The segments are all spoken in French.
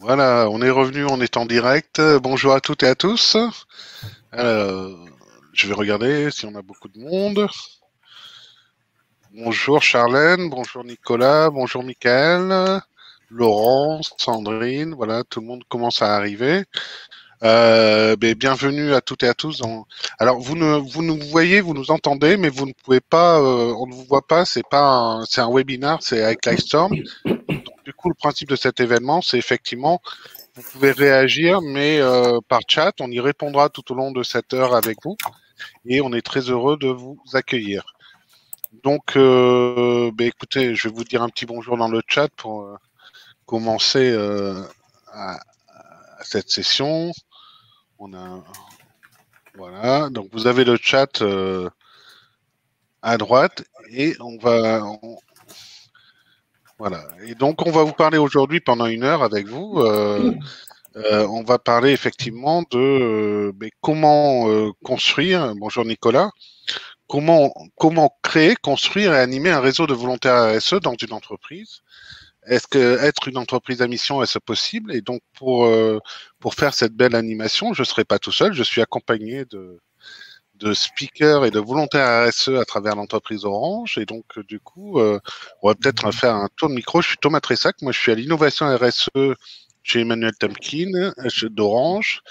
Voilà, on est revenu, on est en direct. Bonjour à toutes et à tous. Je vais regarder si on a beaucoup de monde. Bonjour Charlène, bonjour Nicolas, bonjour Michael, Laurence, Sandrine, voilà, tout le monde commence à arriver. Bienvenue à toutes et à tous. Alors vous nous voyez, vous nous entendez, mais vous ne pouvez pas, on ne vous voit pas. C'est un webinaire, c'est avec Livestorm. Donc, du coup, le principe de cet événement, c'est effectivement vous pouvez réagir, mais par chat, on y répondra tout au long de cette heure avec vous, et on est très heureux de vous accueillir. Donc, écoutez, je vais vous dire un petit bonjour dans le chat pour commencer à cette session. Voilà, donc vous avez le chat à droite, et voilà. Et donc, on va vous parler aujourd'hui pendant une heure avec vous. On va parler effectivement de comment construire. Bonjour Nicolas. Comment créer, construire et animer un réseau de volontaires RSE dans une entreprise. Est-ce que être une entreprise à mission, est-ce possible? Et donc pour faire cette belle animation, je ne serai pas tout seul. Je suis accompagné de speakers et de volontaires RSE à travers l'entreprise Orange. Et donc du coup, on va peut-être faire un tour de micro. Je suis Thomas Tressac. Moi, je suis à l'innovation RSE chez Emmanuel Temkin d'Orange,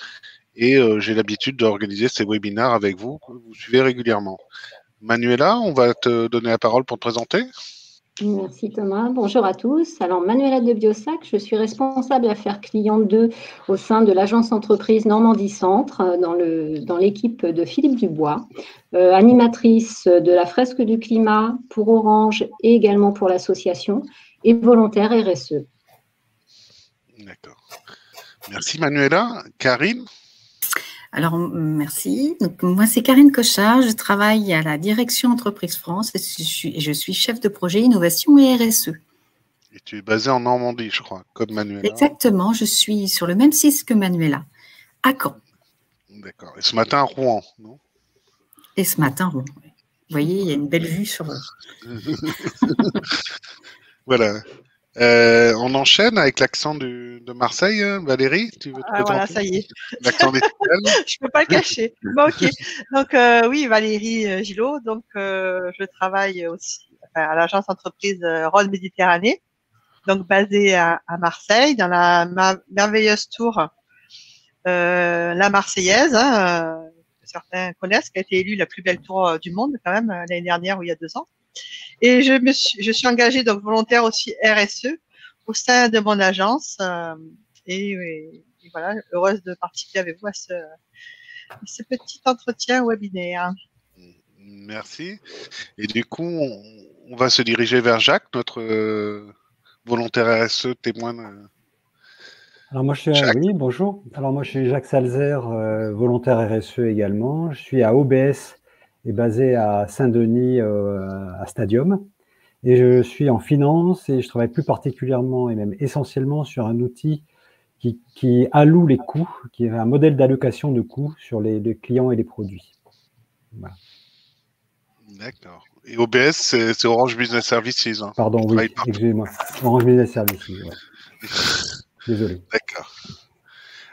et j'ai l'habitude d'organiser ces webinaires avec vous, que vous suivez régulièrement. Manuela, on va te donner la parole pour te présenter. Merci Thomas. Bonjour à tous. Alors Manuela de Biossac, je suis responsable affaires clients 2 au sein de l'agence entreprise Normandie Centre dans l'équipe de Philippe Dubois, animatrice de la fresque du climat pour Orange et également pour l'association, et volontaire RSE. D'accord. Merci Manuela. Karine? Alors, merci. Donc, moi, c'est Karine Cochard. Je travaille à la direction Entreprise France et je suis chef de projet innovation et RSE. Et tu es basée en Normandie, je crois, comme Manuela. Exactement. Je suis sur le même site que Manuela, à Caen. D'accord. Et ce matin à Rouen, non? Et ce matin, Rouen. Vous voyez, il y a une belle vue sur... Voilà. On enchaîne avec l'accent de Marseille. Valérie, tu veux te présenter? Voilà, ça y est. L'accent des Je peux pas le cacher. Bon, ok. Donc, oui, Valérie Gillot. Donc, je travaille aussi à l'agence entreprise Rhône Méditerranée, donc basée à Marseille, dans la merveilleuse tour La Marseillaise, que certains connaissent, qui a été élue la plus belle tour du monde quand même l'année dernière ou il y a 2 ans. Et je suis engagée donc volontaire aussi RSE au sein de mon agence et voilà, heureuse de participer avec vous à ce petit entretien webinaire. Merci. Et du coup, on va se diriger vers Jacques, notre volontaire RSE témoin. Alors moi, oui, bonjour. Alors moi, je suis Jacques Salzer, volontaire RSE également. Je suis à OBS et basé à Saint-Denis, à Stadium. Et je suis en finance et je travaille plus particulièrement et même essentiellement sur un outil qui alloue les coûts, qui est un modèle d'allocation de coûts sur les clients et les produits. Voilà. D'accord. Et OBS, c'est Orange Business Services. Hein. Pardon, oui, excusez-moi. Orange Business Services, ouais. Désolé. D'accord.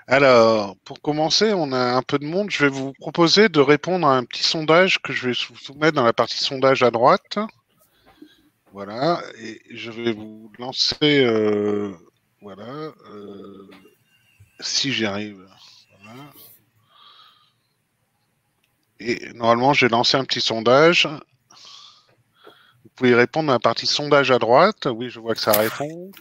Alors, pour commencer, on a un peu de monde. Je vais vous proposer de répondre à un petit sondage que je vais vous soumettre dans la partie sondage à droite. Voilà. Et je vais vous lancer... voilà. Si j'y arrive. Voilà. Et normalement, j'ai lancé un petit sondage. Vous pouvez répondre à la partie sondage à droite. Oui, je vois que ça répond.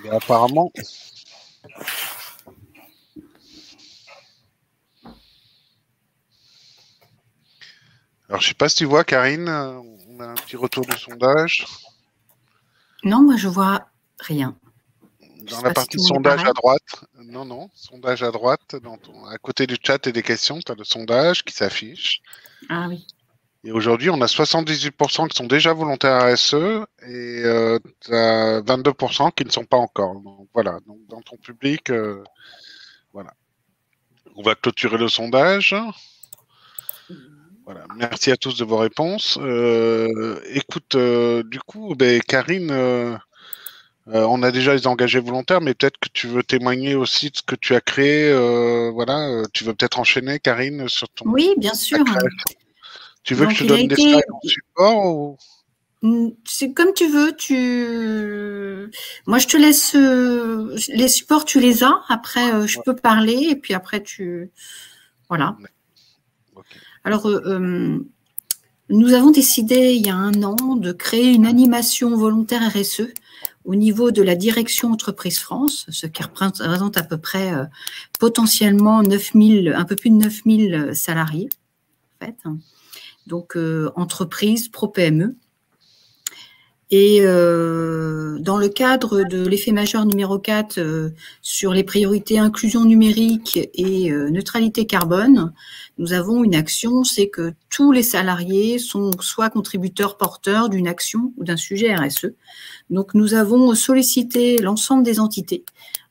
Et apparemment... Alors, je ne sais pas si tu vois, Karine, on a un petit retour du sondage. Non, moi, je vois rien. Dans la partie sondage à droite, non, sondage à droite, à côté du chat et des questions, tu as le sondage qui s'affiche. Ah oui. Et aujourd'hui, on a 78% qui sont déjà volontaires RSE et tu as 22% qui ne sont pas encore. Donc voilà, donc dans ton public, voilà. On va clôturer le sondage. Voilà. Merci à tous de vos réponses. Écoute, du coup, Karine, on a déjà les engagés volontaires, mais peut-être que tu veux témoigner aussi de ce que tu as créé. Voilà, tu veux peut-être enchaîner, Karine, sur Oui, bien sûr. Tu veux que Donc, je te il a donne des été... slides en support ou... C'est comme tu veux. Moi, je te laisse les supports, tu les as. Après, je peux parler et puis après, voilà. Okay. Alors, nous avons décidé il y a 1 an de créer une animation volontaire RSE au niveau de la direction Entreprise France, ce qui représente à peu près potentiellement un peu plus de 9000 salariés, en fait. Donc, entreprise, pro-PME. Et dans le cadre de l'effet majeur numéro 4 sur les priorités inclusion numérique et neutralité carbone, nous avons une action, c'est que tous les salariés sont soit contributeurs porteurs d'une action ou d'un sujet RSE. Donc nous avons sollicité l'ensemble des entités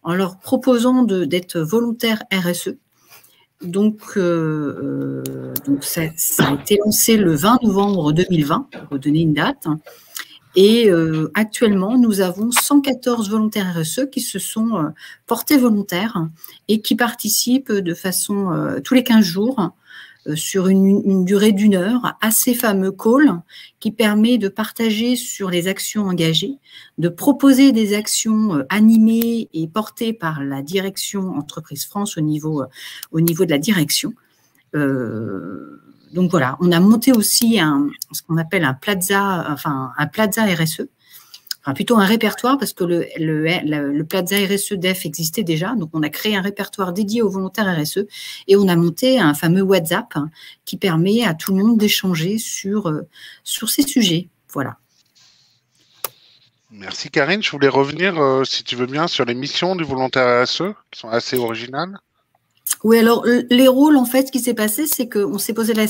en leur proposant d'être volontaires RSE. Donc ça a été lancé le 20 novembre 2020, pour vous donner une date. Et actuellement, nous avons 114 volontaires RSE qui se sont portés volontaires et qui participent de façon tous les 15 jours sur une durée d'1 heure à ces fameux calls qui permet de partager sur les actions engagées, de proposer des actions animées et portées par la direction Entreprise France au niveau de la direction. Donc voilà, on a monté aussi ce qu'on appelle un plaza RSE, enfin plutôt un répertoire parce que le plaza RSE DEF existait déjà, donc on a créé un répertoire dédié aux volontaires RSE et on a monté un fameux WhatsApp qui permet à tout le monde d'échanger sur ces sujets. Voilà. Merci Karine. Je voulais revenir, si tu veux bien, sur les missions du volontaire RSE qui sont assez originales. Oui, alors les rôles, en fait, ce qui s'est passé, c'est qu'on s'est posé la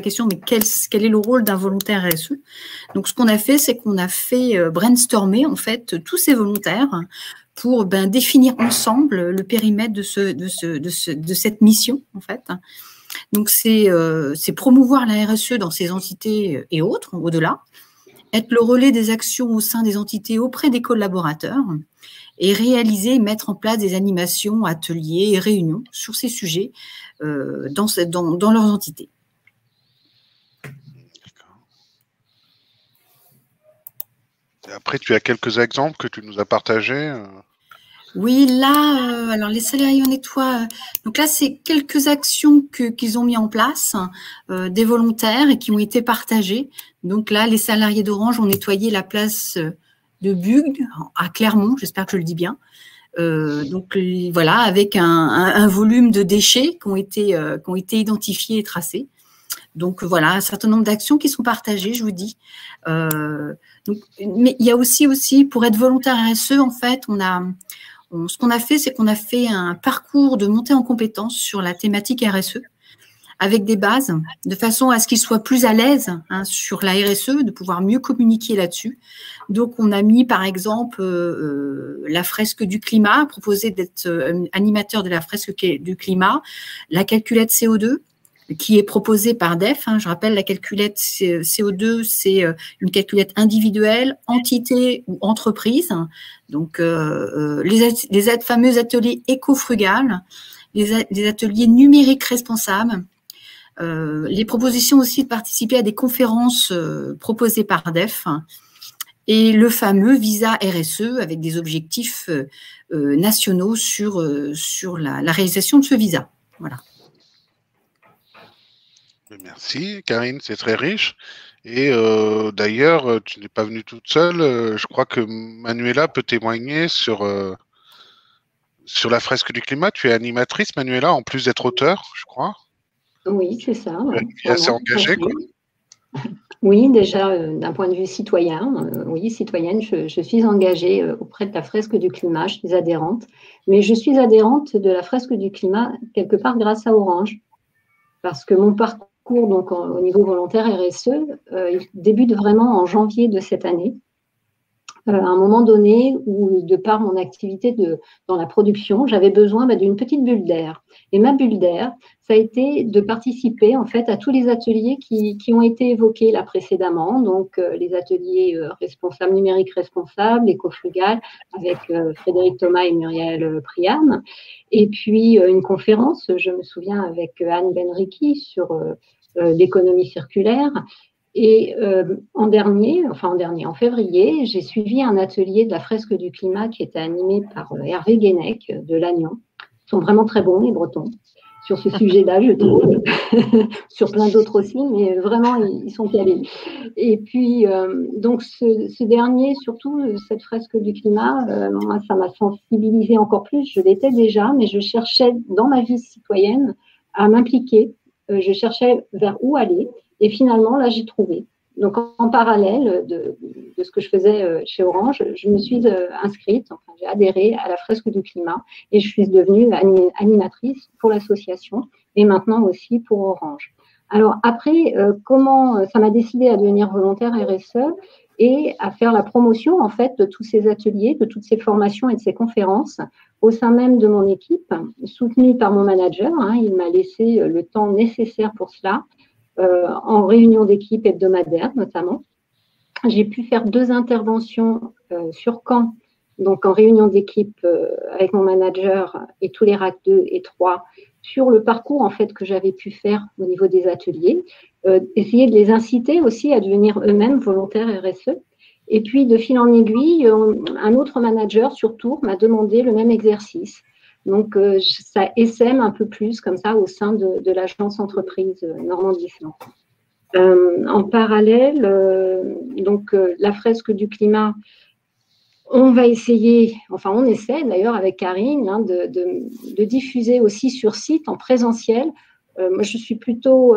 question, mais quel est le rôle d'un volontaire RSE? Donc, ce qu'on a fait, c'est qu'on a fait brainstormer, en fait, tous ces volontaires pour définir ensemble le périmètre de cette mission, en fait. Donc, c'est promouvoir la RSE dans ces entités et autres, au-delà, être le relais des actions au sein des entités auprès des collaborateurs, et réaliser et mettre en place des animations, ateliers et réunions sur ces sujets dans leurs entités. Après, tu as quelques exemples que tu nous as partagés. Oui, là, alors les salariés en nettoient. Donc là, c'est quelques actions qu'ils ont mis en place, des volontaires et qui ont été partagées. Donc là, les salariés d'Orange ont nettoyé la place de Bugne à Clermont, j'espère que je le dis bien. Donc voilà, avec un volume de déchets qui ont été identifiés et tracés. Donc voilà, un certain nombre d'actions qui sont partagées, je vous dis. Donc, mais il y a aussi pour être volontaire RSE, en fait, ce qu'on a fait, c'est qu'on a fait un parcours de montée en compétences sur la thématique RSE, avec des bases, de façon à ce qu'ils soient plus à l'aise sur la RSE, de pouvoir mieux communiquer là-dessus. Donc, on a mis, par exemple, la fresque du climat, proposé d'être animateur de la fresque du climat, la calculette CO2, qui est proposée par DEF. Je rappelle, la calculette CO2, c'est une calculette individuelle, entité ou entreprise. Donc, les fameux ateliers éco-frugales, les ateliers numériques responsables, les propositions aussi de participer à des conférences proposées par DEF et le fameux visa RSE avec des objectifs nationaux sur la réalisation de ce visa. Voilà. Merci Karine, c'est très riche. Et d'ailleurs, tu n'es pas venue toute seule. Je crois que Manuela peut témoigner sur la fresque du climat. Tu es animatrice, Manuela, en plus d'être auteur, je crois. Oui, c'est ça. Tu es assez engagée, quoi. Oui, déjà, d'un point de vue citoyen, oui, citoyenne, je suis engagée auprès de la fresque du climat, je suis adhérente. Mais je suis adhérente de la fresque du climat quelque part grâce à Orange. Parce que mon parcours, donc, au niveau volontaire RSE, il débute vraiment en janvier de cette année, à un moment donné où, de par mon activité dans la production, j'avais besoin d'une petite bulle d'air. Et ma bulle d'air, ça a été de participer en fait à tous les ateliers qui ont été évoqués là précédemment, donc les ateliers numériques responsables, éco-frugal, avec Frédéric Thomas et Muriel Priam, et puis une conférence, je me souviens, avec Anne Benricky sur l'économie circulaire. Et en février, j'ai suivi un atelier de la fresque du climat qui était animé par Hervé Guénec de Lannion. Ils sont vraiment très bons, les Bretons, sur ce sujet-là, je trouve, sur plein d'autres aussi, mais vraiment, ils sont calés. Et puis, donc, ce dernier, surtout, cette fresque du climat, moi, ça m'a sensibilisée encore plus. Je l'étais déjà, mais je cherchais, dans ma vie citoyenne, à m'impliquer. Je cherchais vers où aller. Et finalement, là, j'ai trouvé. Donc, en parallèle de ce que je faisais chez Orange, je me suis inscrite, enfin, j'ai adhéré à la fresque du climat et je suis devenue animatrice pour l'association et maintenant aussi pour Orange. Alors, après, comment ça m'a décidé à devenir volontaire RSE et à faire la promotion, en fait, de tous ces ateliers, de toutes ces formations et de ces conférences au sein même de mon équipe, soutenue par mon manager. Il m'a laissé le temps nécessaire pour cela. En réunion d'équipe hebdomadaire notamment. J'ai pu faire 2 interventions sur Caen, donc en réunion d'équipe avec mon manager et tous les RAC 2 et 3 sur le parcours en fait que j'avais pu faire au niveau des ateliers, essayer de les inciter aussi à devenir eux-mêmes volontaires RSE. Et puis de fil en aiguille, un autre manager sur Tours m'a demandé le même exercice. Donc, ça essaime un peu plus comme ça au sein de l'agence entreprise Normandie-Centre. En parallèle, la fresque du climat, on va essayer, enfin on essaie d'ailleurs avec Karine, de diffuser aussi sur site en présentiel. Moi, je suis plutôt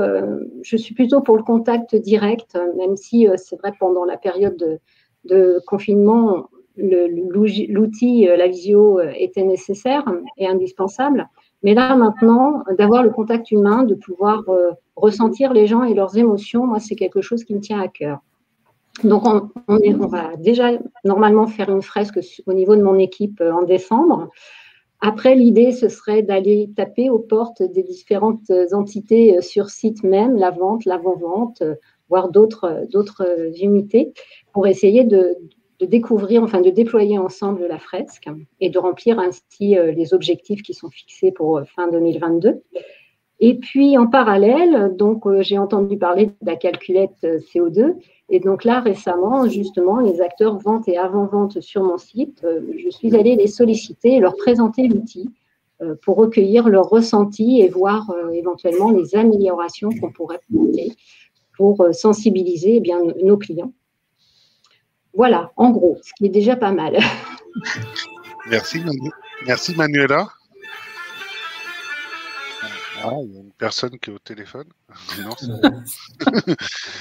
pour le contact direct, même si c'est vrai pendant la période de confinement, l'outil, la visio était nécessaire et indispensable. Mais là, maintenant, d'avoir le contact humain, de pouvoir ressentir les gens et leurs émotions, moi, c'est quelque chose qui me tient à cœur. Donc, on va déjà normalement faire une fresque au niveau de mon équipe en décembre. Après, l'idée, ce serait d'aller taper aux portes des différentes entités sur site même, la vente, l'avant-vente, voire d'autres unités, pour essayer de découvrir, enfin de déployer ensemble la fresque et de remplir ainsi les objectifs qui sont fixés pour fin 2022. Et puis en parallèle, donc j'ai entendu parler de la calculette CO2 et donc là récemment justement les acteurs vente et avant-vente sur mon site, je suis allée les solliciter et leur présenter l'outil pour recueillir leurs ressentis et voir éventuellement les améliorations qu'on pourrait apporter pour sensibiliser nos clients. Voilà, en gros, ce qui est déjà pas mal. Merci Manuela. Ah, il y a une personne qui est au téléphone.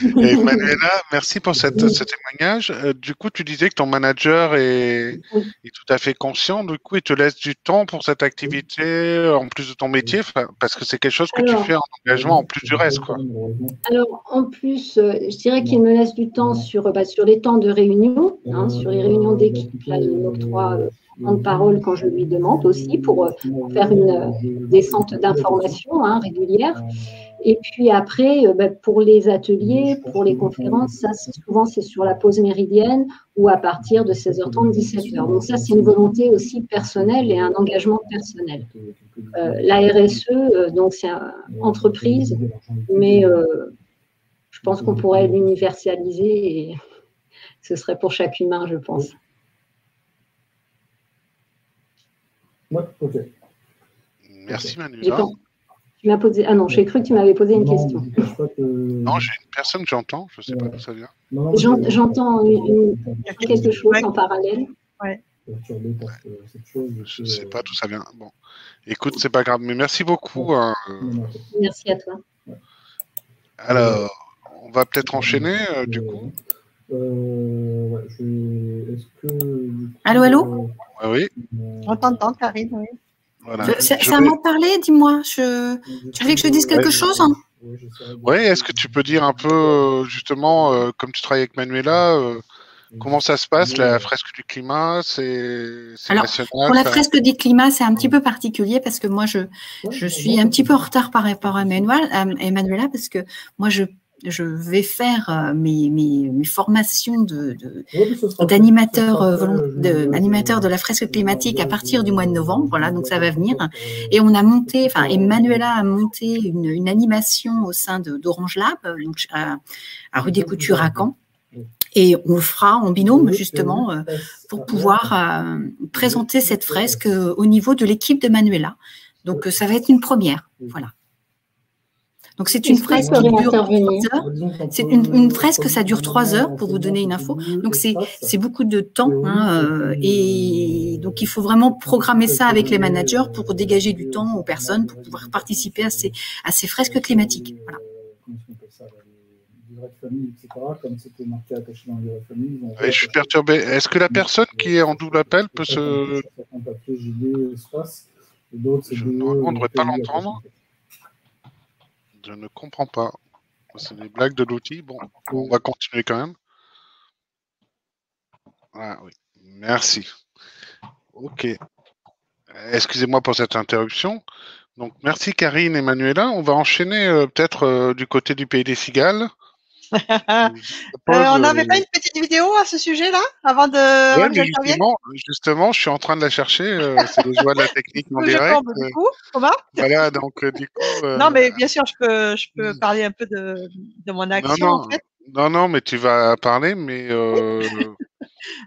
Et Manuela, merci pour ce témoignage. Du coup, tu disais que ton manager est tout à fait conscient. Du coup, il te laisse du temps pour cette activité en plus de ton métier, parce que c'est quelque chose que tu fais en engagement en plus du reste, quoi. Alors, en plus, je dirais qu'il me laisse du temps sur les temps de réunion, sur les réunions d'équipe. Là, il m'octroie de parole quand je lui demande aussi pour faire une descente d'informations régulière. Et puis après, pour les ateliers, pour les conférences, ça souvent c'est sur la pause méridienne ou à partir de 16h30, 17h. Donc ça, c'est une volonté aussi personnelle et un engagement personnel. La RSE, donc c'est une entreprise, mais je pense qu'on pourrait l'universaliser et ce serait pour chaque humain, je pense. Ouais, ok. Merci Manuela. Tu m'as posé... Ah non, j'ai cru que tu m'avais posé une question. Non, j'ai une personne que j'entends, je ne sais pas d'où ça vient. J'entends quelque chose en parallèle. Ouais. Je ne sais pas d'où ça vient. Bon, écoute, c'est pas grave, mais merci beaucoup. Merci à toi. Alors, on va peut-être enchaîner du coup. Allô? Oui. On t'entend, Karine, oui. Voilà. Ça m'a parlé, dis-moi. Tu voulais que je dise quelque chose Oui, est-ce que tu peux dire un peu, justement, comme tu travailles avec Manuela, Comment ça se passe, la fresque du climat? C'est Alors, national? pour la fresque du climat, c'est un petit peu particulier parce que moi, je suis un petit peu en retard par rapport à Emmanuela parce que moi, je vais faire mes formations d'animateur de la fresque climatique à partir du mois de novembre. Voilà, donc ça va venir. Et on a monté, enfin, Emmanuela a monté une animation au sein d'Orange Lab, donc à rue des Coutures à Caen. Et on le fera en binôme, justement, pour pouvoir présenter cette fresque au niveau de l'équipe de Manuela. Donc, ça va être une première. Voilà. Donc, c'est une fresque qui dure 3 heures. C'est une fresque, ça dure 3 heures, pour vous donner une info. Donc, c'est beaucoup de temps. Et donc, il faut vraiment programmer ça avec les managers pour dégager du temps aux personnes pour pouvoir participer à ces fresques climatiques. Voilà. Famille, etc., comme c'était marqué attaché dans les familles. Je suis perturbé. Est-ce que la personne qui est en double appel peut se... Normalement, on ne devrait pas l'entendre. Je ne comprends pas. C'est des blagues de l'outil. Bon, on va continuer quand même. Ah oui, merci. Ok. Excusez-moi pour cette interruption. Donc, merci Karine et Manuela. On va enchaîner peut-être du côté du Pays des Cigales. On n'avait pas une petite vidéo à ce sujet-là avant de. Oui, mais justement, je suis en train de la chercher. C'est les joies de la technique en direct. Du coup, comment? Voilà, donc du coup. Non, mais bien sûr, je peux parler un peu de mon action. Non, en fait. non, mais tu vas parler, mais,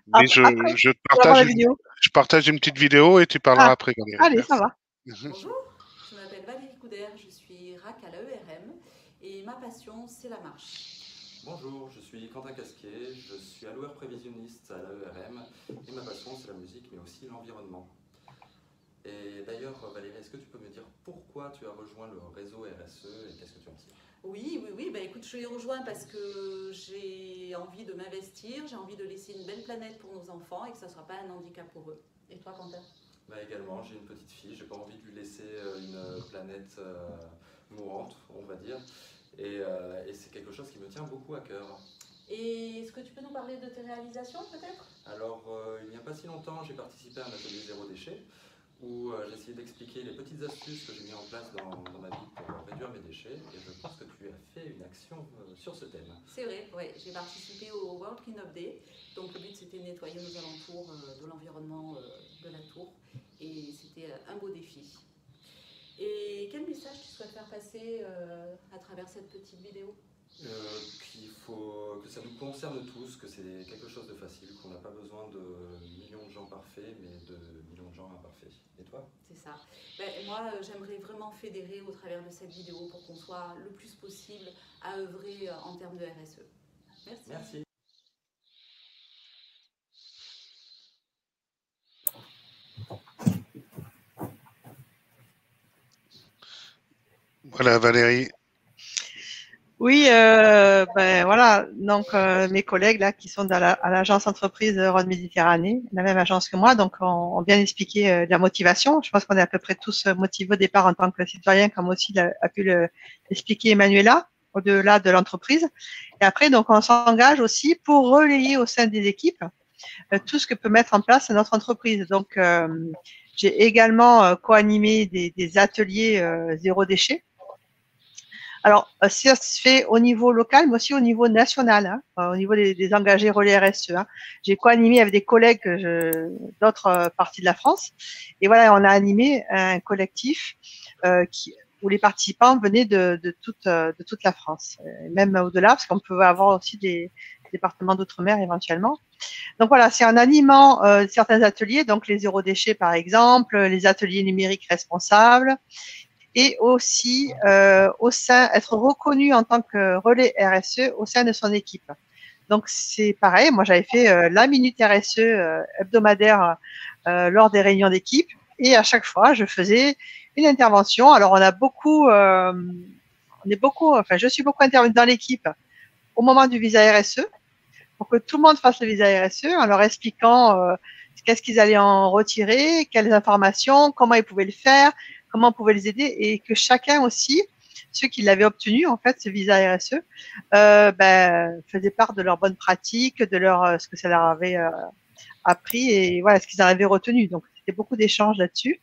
mais je partage une petite vidéo et tu parleras après, Valérie. Allez, ça va. Bonjour, je m'appelle Valérie Couder, je suis RAC à l'AERM et ma passion, c'est la marche. Bonjour, je suis Quentin Casquier, je suis alloueur prévisionniste à l'AERM et ma passion c'est la musique mais aussi l'environnement. Et d'ailleurs Valérie, est-ce que tu peux me dire pourquoi tu as rejoint le réseau RSE et qu'est-ce que tu en tires? Oui, bah, écoute, je les rejoins parce que j'ai envie de m'investir, j'ai envie de laisser une belle planète pour nos enfants et que ça ne soit pas un handicap pour eux. Et toi Quentin? Bah également, j'ai une petite fille, j'ai pas envie de lui laisser une planète mourante, on va dire. Et c'est quelque chose qui me tient beaucoup à cœur. Et est-ce que tu peux nous parler de tes réalisations peut-être? Alors, il n'y a pas si longtemps, j'ai participé à un atelier zéro déchet où j'ai essayé d'expliquer les petites astuces que j'ai mis en place dans ma vie pour réduire mes déchets. Et je pense que tu as fait une action sur ce thème. C'est vrai, ouais, j'ai participé au World Cleanup Day. Donc le but c'était de nettoyer nos alentours de l'environnement de la tour. Et c'était un beau défi. Et quel message tu souhaites faire passer à travers cette petite vidéo? Que ça nous concerne tous, que c'est quelque chose de facile, qu'on n'a pas besoin de millions de gens parfaits, mais de millions de gens imparfaits. Et toi? C'est ça. Ben, moi, j'aimerais vraiment fédérer au travers de cette vidéo pour qu'on soit le plus possible à œuvrer en termes de RSE. Merci. Merci. Voilà, Valérie. Oui, ben voilà. Donc mes collègues là qui sont à l'agence entreprise Rhône Méditerranée, la même agence que moi, donc ont bien expliqué la motivation. Je pense qu'on est à peu près tous motivés au départ en tant que citoyen, comme aussi a pu l'expliquer Emmanuela, au-delà de l'entreprise. Et après, donc on s'engage aussi pour relayer au sein des équipes tout ce que peut mettre en place notre entreprise. Donc j'ai également co-animé des ateliers zéro déchet. Alors, ça se fait au niveau local, mais aussi au niveau national, au niveau des engagés relais RSE. J'ai co-animé avec des collègues d'autres parties de la France. Et voilà, on a animé un collectif où les participants venaient de toute la France, même au-delà, parce qu'on peut avoir aussi des départements d'outre-mer éventuellement. Donc voilà, c'est en animant certains ateliers, donc les zéro déchets par exemple, les ateliers numériques responsables, et aussi être reconnu en tant que relais RSE au sein de son équipe. Donc c'est pareil, moi j'avais fait la minute RSE hebdomadaire lors des réunions d'équipe, et à chaque fois je faisais une intervention. Alors je suis beaucoup intervenue dans l'équipe au moment du visa RSE pour que tout le monde fasse le visa RSE en leur expliquant qu'est-ce qu'ils allaient en retirer, quelles informations, comment ils pouvaient le faire, comment on pouvait les aider, et que chacun aussi ceux qui l'avaient obtenu, en fait, ce visa RSE, faisaient part de leurs bonnes pratiques, de leur, ce que ça leur avait appris et voilà, ce qu'ils en avaient retenu. Donc, c'était beaucoup d'échanges là-dessus.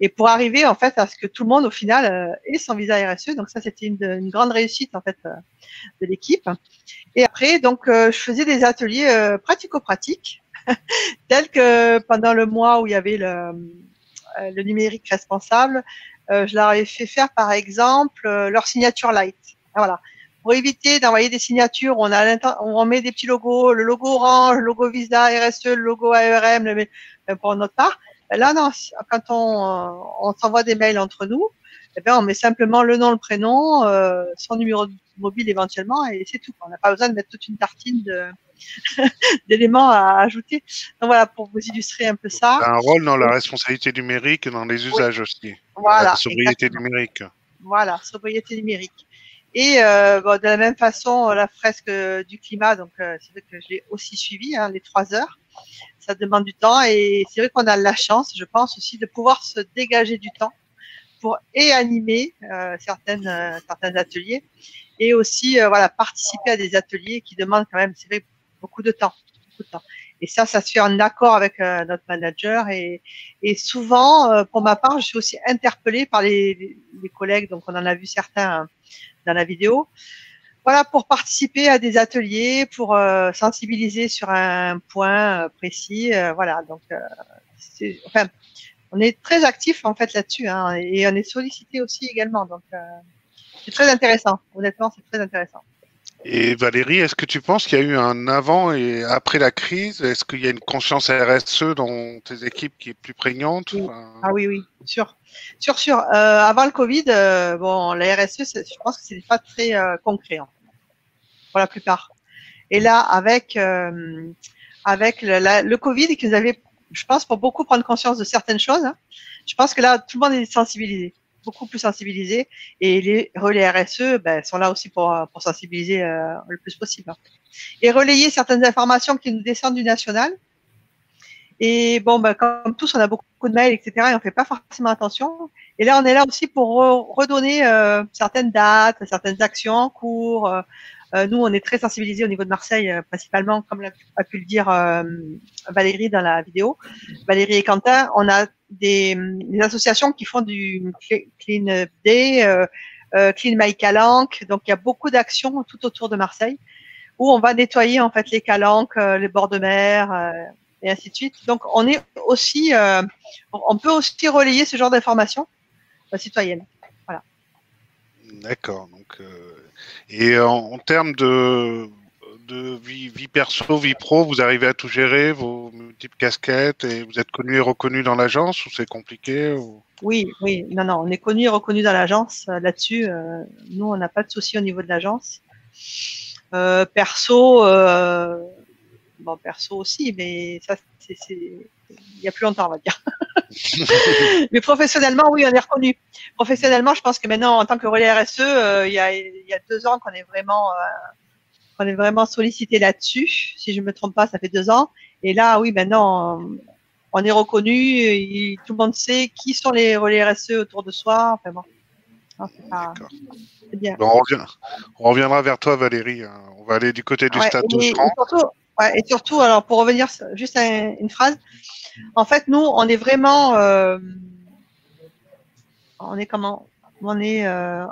Et pour arriver, en fait, à ce que tout le monde, au final, ait son visa RSE. Donc, ça, c'était une grande réussite, en fait, de l'équipe. Et après, donc, je faisais des ateliers pratico-pratiques, tels que pendant le mois où il y avait le numérique responsable, je leur ai fait faire, par exemple, leur signature light. Voilà. Pour éviter d'envoyer des signatures, on met des petits logos, le logo orange, le logo Visa, RSE, le logo AERM, pour notre part. Là, non, quand on s'envoie des mails entre nous, eh bien, on met simplement le nom, le prénom, son numéro de mobile éventuellement, et c'est tout. On n'a pas besoin de mettre toute une tartine d'éléments à ajouter. Donc voilà, pour vous illustrer un peu ça. Un rôle dans la responsabilité numérique et dans les usages aussi. Voilà. La sobriété exactement. numérique. Voilà, sobriété numérique. Et de la même façon, la fresque du climat, donc c'est vrai que je l'ai aussi suivi, hein, les 3 heures. Ça demande du temps et c'est vrai qu'on a la chance, je pense aussi, de pouvoir se dégager du temps pour animer certains ateliers et aussi voilà, participer à des ateliers qui demandent quand même, c'est vrai, beaucoup de temps. Et ça se fait en accord avec notre manager et souvent, pour ma part, je suis aussi interpellée par les collègues, donc on en a vu certains dans la vidéo. Voilà, pour participer à des ateliers, pour sensibiliser sur un point précis. Voilà, donc enfin, on est très actif en fait là-dessus, hein, et on est sollicité aussi également. Donc c'est très intéressant. Honnêtement, c'est très intéressant. Et Valérie, est-ce que tu penses qu'il y a eu un avant et après la crise? Est-ce qu'il y a une conscience RSE dans tes équipes qui est plus prégnante? Oui. Ah oui, sûr. Avant le Covid, bon, la RSE, je pense que c'est pas très concret en fait, pour la plupart. Et là, avec le Covid qui nous avait, je pense, pour beaucoup prendre conscience de certaines choses, hein, je pense que là, tout le monde est sensibilisé, beaucoup plus sensibilisé, et les relais RSE sont là aussi pour sensibiliser le plus possible. Et relayer certaines informations qui nous descendent du national. Et bon, comme tous, on a beaucoup de mails, etc., et on fait pas forcément attention. Et là, on est là aussi pour redonner certaines dates, certaines actions en cours. Nous, on est très sensibilisés au niveau de Marseille, principalement, comme a pu le dire Valérie dans la vidéo. Valérie et Quentin, on a des associations qui font du Clean Up Day, Clean My Calanque. Donc, il y a beaucoup d'actions tout autour de Marseille où on va nettoyer en fait les calanques, les bords de mer, et ainsi de suite. Donc, on est aussi, on peut aussi relayer ce genre d'informations citoyennes. Voilà. D'accord. Donc, et en termes de vie perso, vie pro, vous arrivez à tout gérer, vos multiples casquettes, et vous êtes connu et reconnu dans l'agence ou c'est compliqué ou... Oui, non, on est connu et reconnu dans l'agence là-dessus. Nous, on n'a pas de souci au niveau de l'agence. Perso aussi, mais ça, c'est il y a plus longtemps, on va dire. Mais professionnellement, oui, on est reconnu. Professionnellement, je pense que maintenant, en tant que relais RSE, il y a 2 ans qu'on est vraiment sollicité là-dessus. Si je me trompe pas, ça fait 2 ans. Et là, oui, maintenant, on est reconnu. Et tout le monde sait qui sont les relais RSE autour de soi. Enfin bon, c'est bien. Bon, on reviendra vers toi, Valérie. On va aller du côté du Stade de France. Et surtout, alors pour revenir juste à une phrase, en fait, nous, on est vraiment, on est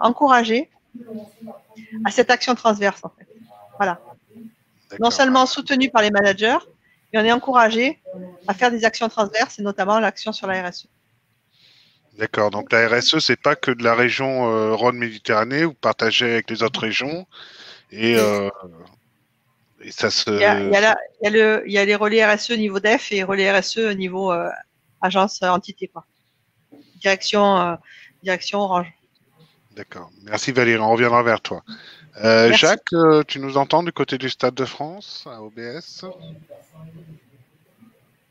encouragé à cette action transverse, en fait. Voilà. Non seulement soutenu par les managers, mais on est encouragé à faire des actions transverses et notamment l'action sur la RSE. D'accord. Donc la RSE, c'est pas que de la région Rhône-Méditerranée, vous partagez avec les autres régions et ça se. Il y a les relais RSE niveau DEF et relais RSE niveau agence entité, quoi. Direction Orange. D'accord. Merci Valérie. On reviendra vers toi. Jacques, tu nous entends du côté du Stade de France à OBS?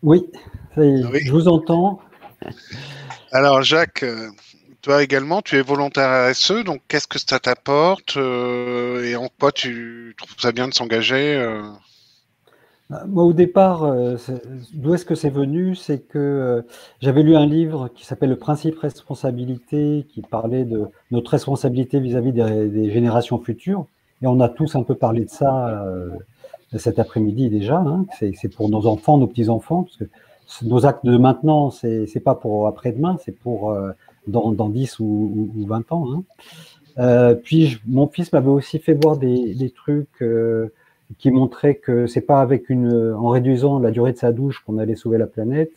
Oui, je vous entends. Alors Jacques, toi également, tu es volontaire RSE, donc qu'est-ce que ça t'apporte et en quoi tu trouves ça bien de s'engager Moi, au départ, d'où est-ce que c'est venu? C'est que j'avais lu un livre qui s'appelle Le principe responsabilité, qui parlait de notre responsabilité vis-à-vis des générations futures. Et on a tous un peu parlé de ça cet après-midi déjà. Hein. C'est pour nos enfants, nos petits-enfants, parce que nos actes de maintenant, c'est pas pour après-demain, c'est pour dans 10 ou 20 ans. Hein. Puis mon fils m'avait aussi fait voir des trucs qui montraient que c'est pas avec en réduisant la durée de sa douche qu'on allait sauver la planète,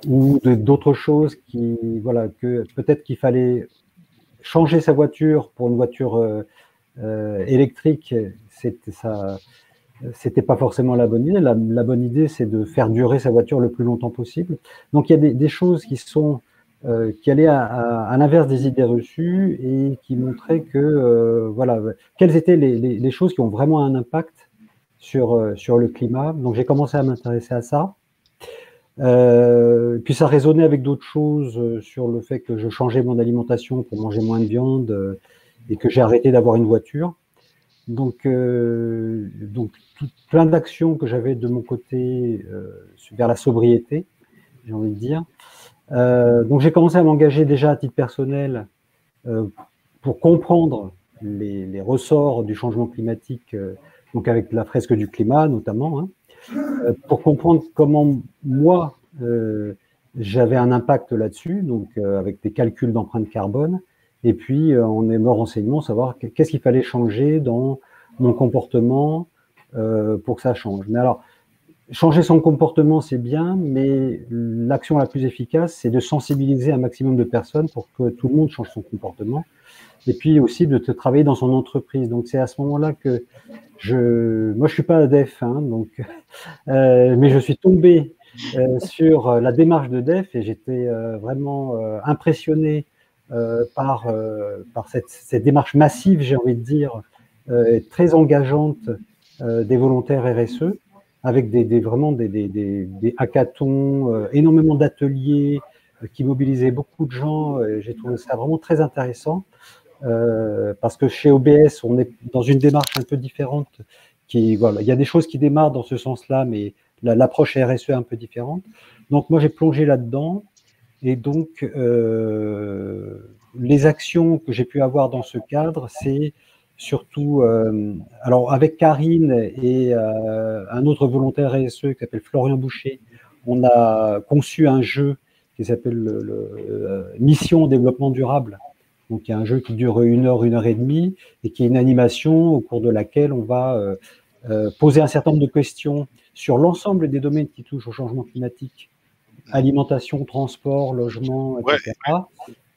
ou d'autres choses voilà, que peut-être qu'il fallait changer sa voiture pour une voiture électrique. C'était pas forcément la bonne idée. La bonne idée, c'est de faire durer sa voiture le plus longtemps possible. Donc il y a des choses qui allaient à l'inverse des idées reçues et qui montraient que, voilà, quelles étaient les choses qui ont vraiment un impact sur le climat. Donc j'ai commencé à m'intéresser à ça. Puis ça résonnait avec d'autres choses sur le fait que je changeais mon alimentation pour manger moins de viande et que j'ai arrêté d'avoir une voiture. Donc plein d'actions que j'avais de mon côté vers la sobriété, j'ai envie de dire. Donc j'ai commencé à m'engager déjà à titre personnel pour comprendre les ressorts du changement climatique, donc avec la fresque du climat notamment, hein, pour comprendre comment moi j'avais un impact là-dessus, donc avec des calculs d'empreinte carbone, et puis en me renseignant, savoir qu'est-ce qu'il fallait changer dans mon comportement pour que ça change. Mais alors, changer son comportement, c'est bien, mais l'action la plus efficace, c'est de sensibiliser un maximum de personnes pour que tout le monde change son comportement. Et puis aussi de travailler dans son entreprise. Donc c'est à ce moment-là que moi je suis pas DEF, hein, donc, mais je suis tombé sur la démarche de DEF et j'étais vraiment impressionné par cette démarche massive, j'ai envie de dire, très engageante des volontaires RSE, avec vraiment des hackathons, énormément d'ateliers qui mobilisaient beaucoup de gens. J'ai trouvé ça vraiment très intéressant parce que chez OBS, on est dans une démarche un peu différente. Voilà, il y a des choses qui démarrent dans ce sens-là, mais l'approche RSE est un peu différente. Donc moi, j'ai plongé là-dedans et donc les actions que j'ai pu avoir dans ce cadre, c'est surtout, alors avec Karine et un autre volontaire RSE qui s'appelle Florian Boucher, on a conçu un jeu qui s'appelle Mission Développement Durable. Donc il y a un jeu qui dure 1 heure, 1 heure et demie, et qui est une animation au cours de laquelle on va poser un certain nombre de questions sur l'ensemble des domaines qui touchent au changement climatique, alimentation, transport, logement, etc.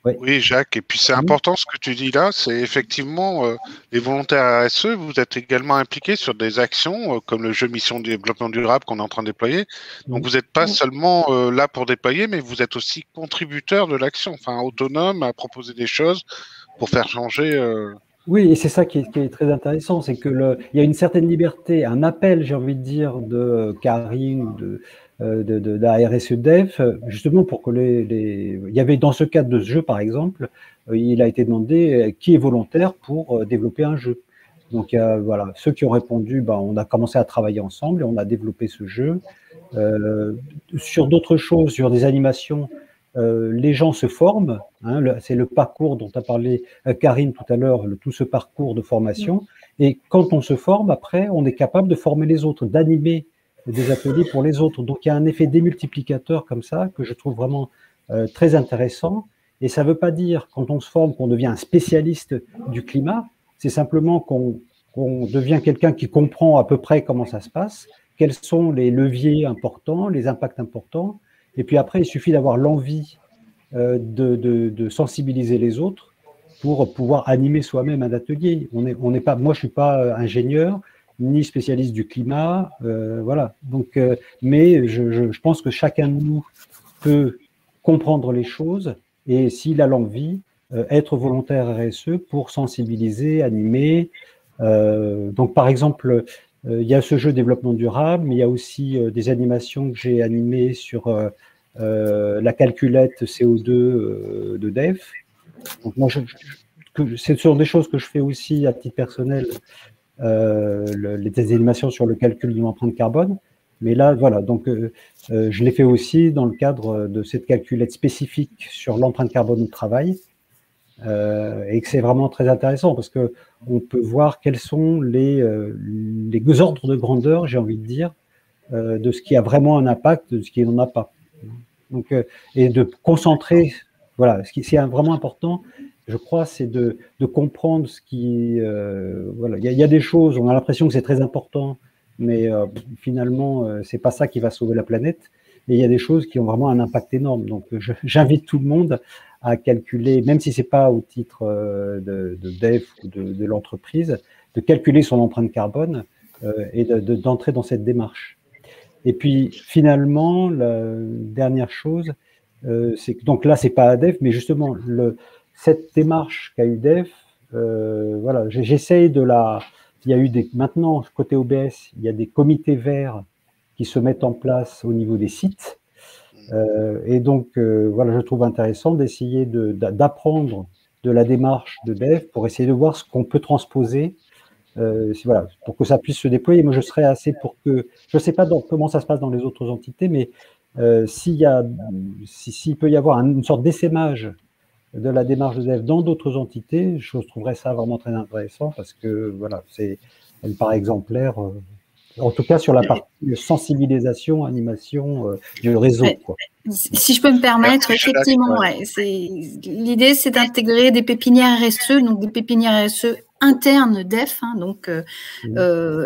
Ouais. Oui, Jacques, et puis c'est important ce que tu dis là, c'est effectivement les volontaires RSE, vous êtes également impliqués sur des actions comme le jeu Mission de Développement Durable qu'on est en train de déployer. Donc vous n'êtes pas seulement là pour déployer, mais vous êtes aussi contributeur de l'action, enfin autonome à proposer des choses pour faire changer. Oui, et c'est ça qui est très intéressant, c'est que il y a une certaine liberté, un appel, j'ai envie de dire, de Karine, de la RSE DEF, justement pour que il y avait dans ce cadre de ce jeu, par exemple, il a été demandé qui est volontaire pour développer un jeu. Donc voilà, ceux qui ont répondu, on a commencé à travailler ensemble et on a développé ce jeu. Sur d'autres choses, sur des animations, les gens se forment, hein, c'est le parcours dont a parlé Karine tout à l'heure, tout ce parcours de formation, et quand on se forme, après, on est capable de former les autres, d'animer des ateliers pour les autres. Donc il y a un effet démultiplicateur comme ça, que je trouve vraiment très intéressant, et ça ne veut pas dire, quand on se forme, qu'on devient un spécialiste du climat, c'est simplement qu'on devient quelqu'un qui comprend à peu près comment ça se passe, quels sont les leviers importants, les impacts importants. Et puis après, il suffit d'avoir l'envie de sensibiliser les autres pour pouvoir animer soi-même un atelier. Moi, je ne suis pas ingénieur ni spécialiste du climat, voilà. Donc, mais je pense que chacun de nous peut comprendre les choses et s'il a l'envie, être volontaire RSE pour sensibiliser, animer. Donc, par exemple, il y a ce jeu développement durable, mais il y a aussi des animations que j'ai animées sur la calculette CO2 de DEF. Donc moi, ce sont des choses que je fais aussi à titre personnel les animations sur le calcul de l'empreinte carbone. Mais là, voilà, donc je l'ai fait aussi dans le cadre de cette calculette spécifique sur l'empreinte carbone au travail, et que c'est vraiment très intéressant parce que on peut voir quels sont les ordres de grandeur, j'ai envie de dire, de ce qui a vraiment un impact, de ce qui n'en a pas. Donc, et de concentrer, voilà, ce qui est vraiment important, je crois, c'est de comprendre ce qui, voilà, il y a des choses, on a l'impression que c'est très important, mais finalement, c'est pas ça qui va sauver la planète. Et il y a des choses qui ont vraiment un impact énorme. Donc, j'invite tout le monde à calculer, même si c'est pas au titre de DEF ou de l'entreprise, de calculer son empreinte carbone et d'entrer dans cette démarche. Et puis, finalement, la dernière chose, c'est que, donc là, c'est pas ADEF, mais justement, cette démarche qu'a eu DEF, voilà, j'essaye de la... Il y a eu maintenant, côté OBS, il y a des comités verts qui se mettent en place au niveau des sites. Et donc, voilà, je trouve intéressant d'essayer d'apprendre de la démarche de DEF pour essayer de voir ce qu'on peut transposer, voilà, pour que ça puisse se déployer. Moi, je serais assez pour que... Je ne sais pas comment ça se passe dans les autres entités, mais s'il peut y avoir une sorte d'essaimage de la démarche de DEF dans d'autres entités, je trouverais ça vraiment très intéressant parce que, voilà, elle me paraît exemplaire, en tout cas sur la partie sensibilisation, animation du réseau, quoi. Si je peux me permettre, effectivement, l'idée, c'est d'intégrer des pépinières RSE, donc des pépinières RSE internes DEF, hein, donc,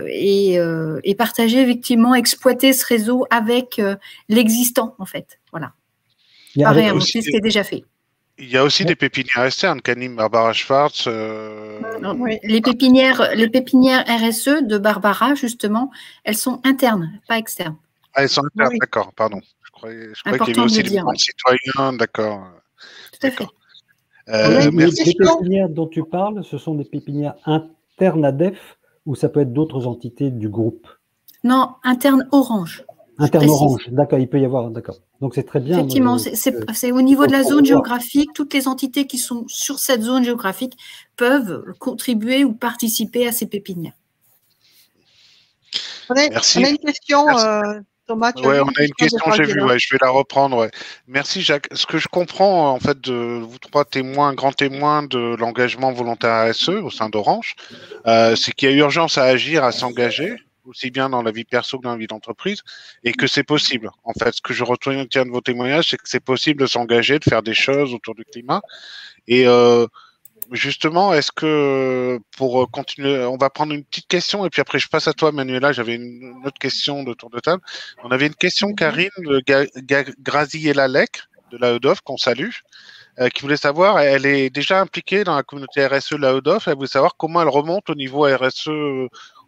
et partager, effectivement, exploiter ce réseau avec l'existant, en fait. Voilà. Pareil, c'est ce qui est déjà fait. Il y a aussi des pépinières externes qu'anime Barbara Schwartz. Oui. Les pépinières RSE de Barbara, justement, elles sont internes, pas externes. Ah, elles sont internes, d'accord, pardon. Je croyais qu'il y avait aussi des citoyens, d'accord. Tout à fait. Les pépinières dont tu parles, ce sont des pépinières internes à DEF ou ça peut être d'autres entités du groupe? Non, interne Orange. Interne Orange, d'accord, il peut y avoir, d'accord. Donc c'est très bien. Effectivement, c'est au niveau de la zone géographique, toutes les entités qui sont sur cette zone géographique peuvent contribuer ou participer à ces pépinières. Merci. On a une question, Thomas. Oui, on a une question, j'ai vu, je vais la reprendre. Ouais. Merci Jacques. Ce que je comprends en fait de vous trois grands témoins de l'engagement volontaire RSE au sein d'Orange, c'est qu'il y a urgence à agir, à s'engager, aussi bien dans la vie perso que dans la vie d'entreprise, et que c'est possible. En fait, ce que je retiens de vos témoignages, c'est que c'est possible de s'engager, de faire des choses autour du climat. Et justement, est-ce que pour continuer, on va prendre une petite question et puis après je passe à toi, Manuela. J'avais une autre question de tour de table. On avait une question, Karine de Graziella-Lec de l'AEDOF, qu'on salue, qui voulait savoir, elle est déjà impliquée dans la communauté RSE de l'AEDOF, elle voulait savoir comment elle remonte au niveau RSE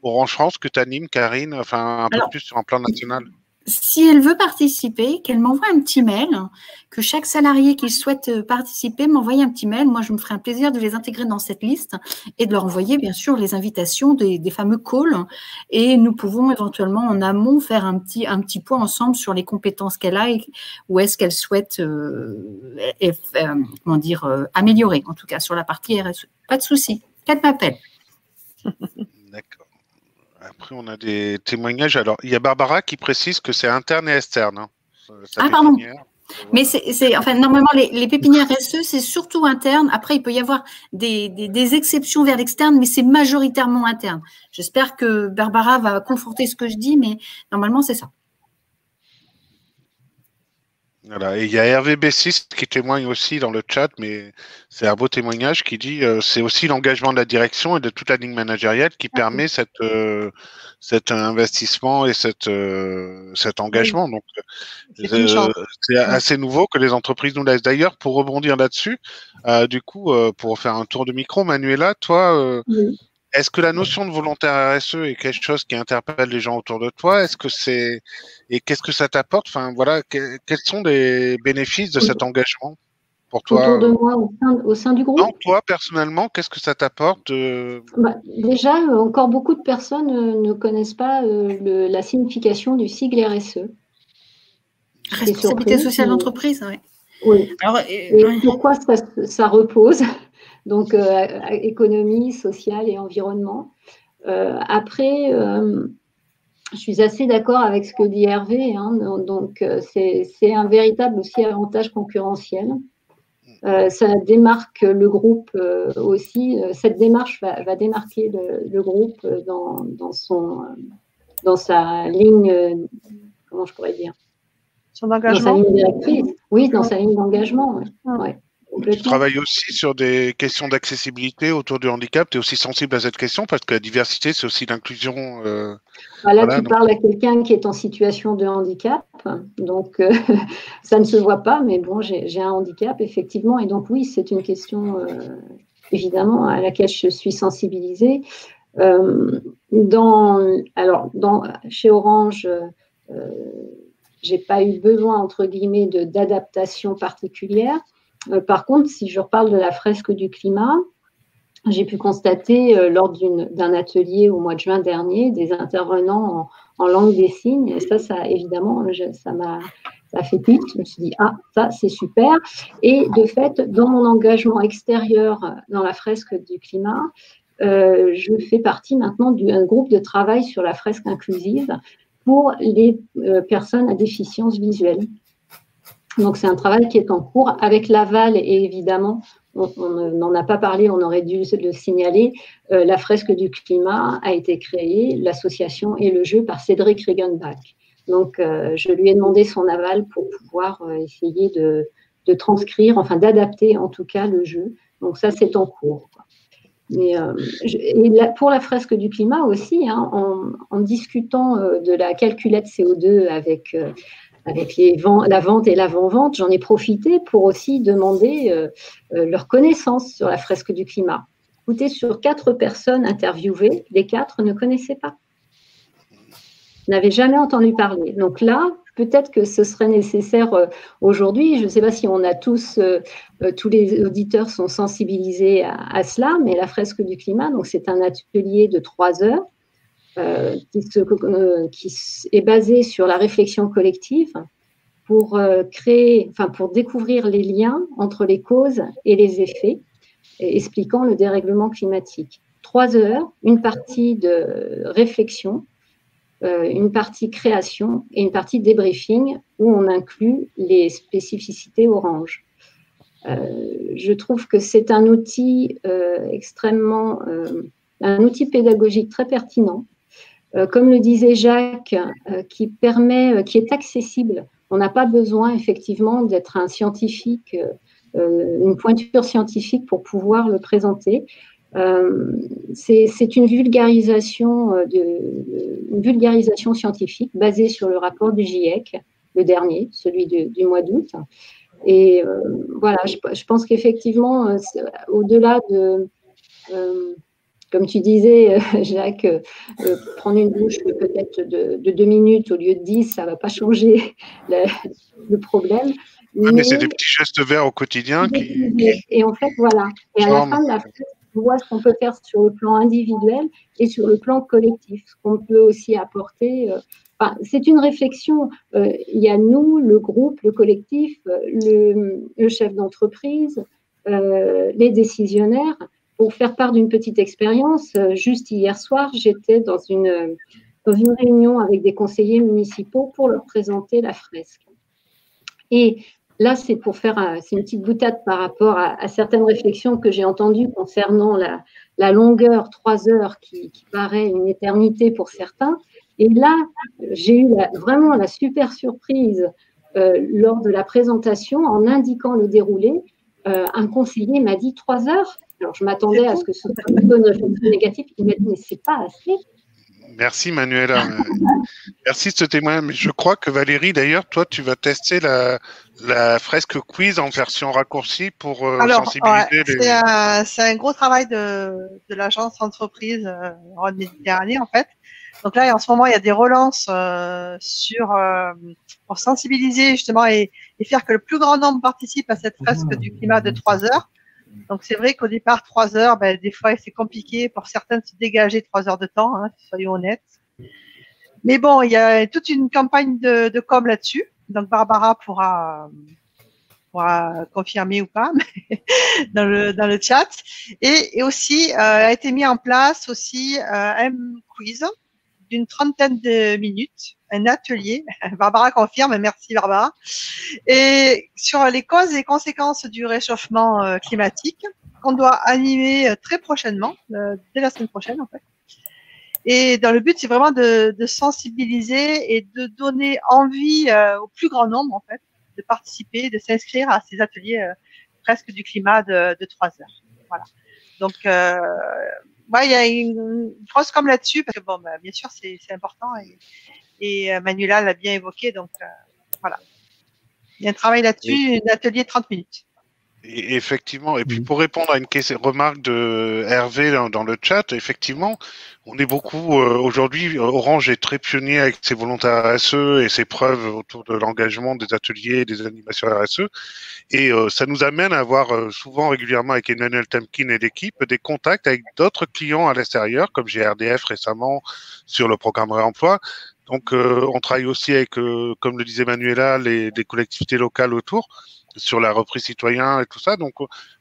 Orange France que tu animes, Karine, enfin un peu plus sur un plan national. Si elle veut participer, qu'elle m'envoie un petit mail, que chaque salarié qui souhaite participer m'envoie un petit mail. Moi, je me ferai un plaisir de les intégrer dans cette liste et de leur envoyer, bien sûr, les invitations des fameux calls. Et nous pouvons éventuellement, en amont, faire un petit point ensemble sur les compétences qu'elle a et où est-ce qu'elle souhaite améliorer, en tout cas, sur la partie RSE. Pas de souci. Qu'elle m'appelle. D'accord. Après, on a des témoignages. Alors, il y a Barbara qui précise que c'est interne et externe. Hein, pardon. Voilà. Mais enfin, normalement, les pépinières RSE, c'est surtout interne. Après, il peut y avoir des exceptions vers l'externe, mais c'est majoritairement interne. J'espère que Barbara va conforter ce que je dis, mais normalement, c'est ça. Voilà. Et il y a Hervé B6 qui témoigne aussi dans le chat, mais c'est un beau témoignage qui dit c'est aussi l'engagement de la direction et de toute la ligne managériale qui permet cet investissement et cet engagement. Donc, c'est assez nouveau que les entreprises nous laissent. D'ailleurs, pour rebondir là-dessus, du coup, pour faire un tour de micro, Manuela, toi, est-ce que la notion de volontaire RSE est quelque chose qui interpelle les gens autour de toi? Est-ce que et qu'est-ce que ça t'apporte? Enfin, voilà, quels sont les bénéfices de cet engagement pour toi? Autour de moi, au sein du groupe? Non, toi, personnellement, qu'est-ce que ça t'apporte? Déjà, encore beaucoup de personnes ne connaissent pas la signification du sigle RSE. Responsabilité sociale d'entreprise, oui. Oui. Alors, pourquoi ça repose? Donc, économie, sociale et environnement. Après, je suis assez d'accord avec ce que dit Hervé, hein, donc c'est un véritable aussi avantage concurrentiel. Ça démarque le groupe aussi. Cette démarche va démarquer le groupe dans sa ligne, comment je pourrais dire? Son engagement. Dans sa ligne directrice. Oui, dans sa ligne d'engagement. Ouais. Tu travailles aussi sur des questions d'accessibilité autour du handicap. Tu es aussi sensible à cette question parce que la diversité, c'est aussi l'inclusion. Là, tu parles à quelqu'un qui est en situation de handicap. Donc, ça ne se voit pas, mais bon, j'ai un handicap, effectivement. Et donc, oui, c'est une question, évidemment, à laquelle je suis sensibilisée. Chez Orange, j'ai pas eu besoin, entre guillemets, d'adaptation particulière. Par contre, si je reparle de la fresque du climat, j'ai pu constater lors d'un atelier au mois de juin dernier des intervenants en langue des signes. Et ça évidemment, ça m'a fait tilt. Je me suis dit, ah, ça, c'est super. Et de fait, dans mon engagement extérieur dans la fresque du climat, je fais partie maintenant d'un groupe de travail sur la fresque inclusive pour les personnes à déficience visuelle. Donc, c'est un travail qui est en cours avec l'aval et évidemment, on n'en a pas parlé, on aurait dû le signaler. La fresque du climat a été créée, l'association et le jeu par Cédric Regenbach. Donc, je lui ai demandé son aval pour pouvoir essayer de transcrire, enfin d'adapter en tout cas le jeu. Donc, ça, c'est en cours. Mais pour la fresque du climat aussi, hein, en discutant de la calculette CO2 avec la vente et l'avant-vente, j'en ai profité pour aussi demander leur connaissance sur la fresque du climat. Écoutez, sur 4 personnes interviewées, les 4 ne connaissaient pas, n'avaient jamais entendu parler. Donc là, peut-être que ce serait nécessaire aujourd'hui, je ne sais pas si on a tous les auditeurs sont sensibilisés à cela, mais la fresque du climat, donc c'est un atelier de 3 heures qui est basé sur la réflexion collective pour pour découvrir les liens entre les causes et les effets, expliquant le dérèglement climatique. 3 heures, une partie de réflexion, une partie création et une partie débriefing où on inclut les spécificités Orange. Je trouve que c'est un outil un outil pédagogique très pertinent. Comme le disait Jacques, qui est accessible. On n'a pas besoin effectivement d'être un scientifique, une pointure scientifique pour pouvoir le présenter. C'est une vulgarisation scientifique basée sur le rapport du GIEC, le dernier, celui du mois d'août. Et voilà, je pense qu'effectivement, au-delà de comme tu disais, Jacques, prendre une douche peut-être de 2 minutes au lieu de 10, ça ne va pas changer le problème. Mais c'est des petits gestes verts au quotidien Et en fait, voilà. Et à la fin de la fête, on voit ce qu'on peut faire sur le plan individuel et sur le plan collectif, ce qu'on peut aussi apporter. C'est une réflexion. Il y a nous, le groupe, le collectif, le chef d'entreprise, les décisionnaires. Pour faire part d'une petite expérience, juste hier soir, j'étais dans une réunion avec des conseillers municipaux pour leur présenter la fresque. Et là, c'est pour c'est une petite boutade par rapport à certaines réflexions que j'ai entendues concernant la longueur, 3 heures, qui paraît une éternité pour certains. Et là, j'ai eu vraiment la super surprise lors de la présentation, en indiquant le déroulé. Un conseiller m'a dit 3 heures. Alors, je m'attendais à ce que ce soit une réflexion négative. Il m'a dit, mais c'est pas assez. Merci, Manuela. Merci de ce témoignage. Mais je crois que Valérie, d'ailleurs, toi, tu vas tester la fresque quiz en version raccourcie pour sensibiliser les… C'est un gros travail de l'agence entreprise Rhône Méditerranée, en fait. Donc là, en ce moment, il y a des relances pour sensibiliser justement et faire que le plus grand nombre participe à cette fresque du climat de 3 heures. Donc, c'est vrai qu'au départ, 3 heures, des fois, c'est compliqué pour certains de se dégager 3 heures de temps, hein, soyons honnêtes. Mais bon, il y a toute une campagne de com là-dessus. Donc, Barbara pourra pourra confirmer ou pas dans le chat. Et aussi, a été mis en place aussi un quiz d'une 30aine de minutes, un atelier. Barbara confirme, merci Barbara. Et sur les causes et conséquences du réchauffement climatique, qu'on doit animer très prochainement, dès la semaine prochaine en fait. Et dans le but, c'est vraiment de sensibiliser et de donner envie au plus grand nombre en fait de participer, de s'inscrire à ces ateliers presque du climat de 3 heures. Voilà. Donc, il y a une grosse com là-dessus parce que bon, bien sûr, c'est important et Manuela l'a bien évoqué. Donc, voilà. Il y a un travail là-dessus, un atelier de 30 minutes. Et effectivement, et puis pour répondre à une remarque de Hervé dans le chat, effectivement, on est beaucoup aujourd'hui, Orange est très pionnier avec ses volontaires RSE et ses preuves autour de l'engagement des ateliers et des animations RSE. Et ça nous amène à avoir souvent régulièrement avec Emmanuel Temkin et l'équipe des contacts avec d'autres clients à l'extérieur, comme GRDF récemment sur le programme Réemploi. Donc on travaille aussi avec, comme le disait Manuela, des collectivités locales autour, sur la reprise citoyen et tout ça. Donc,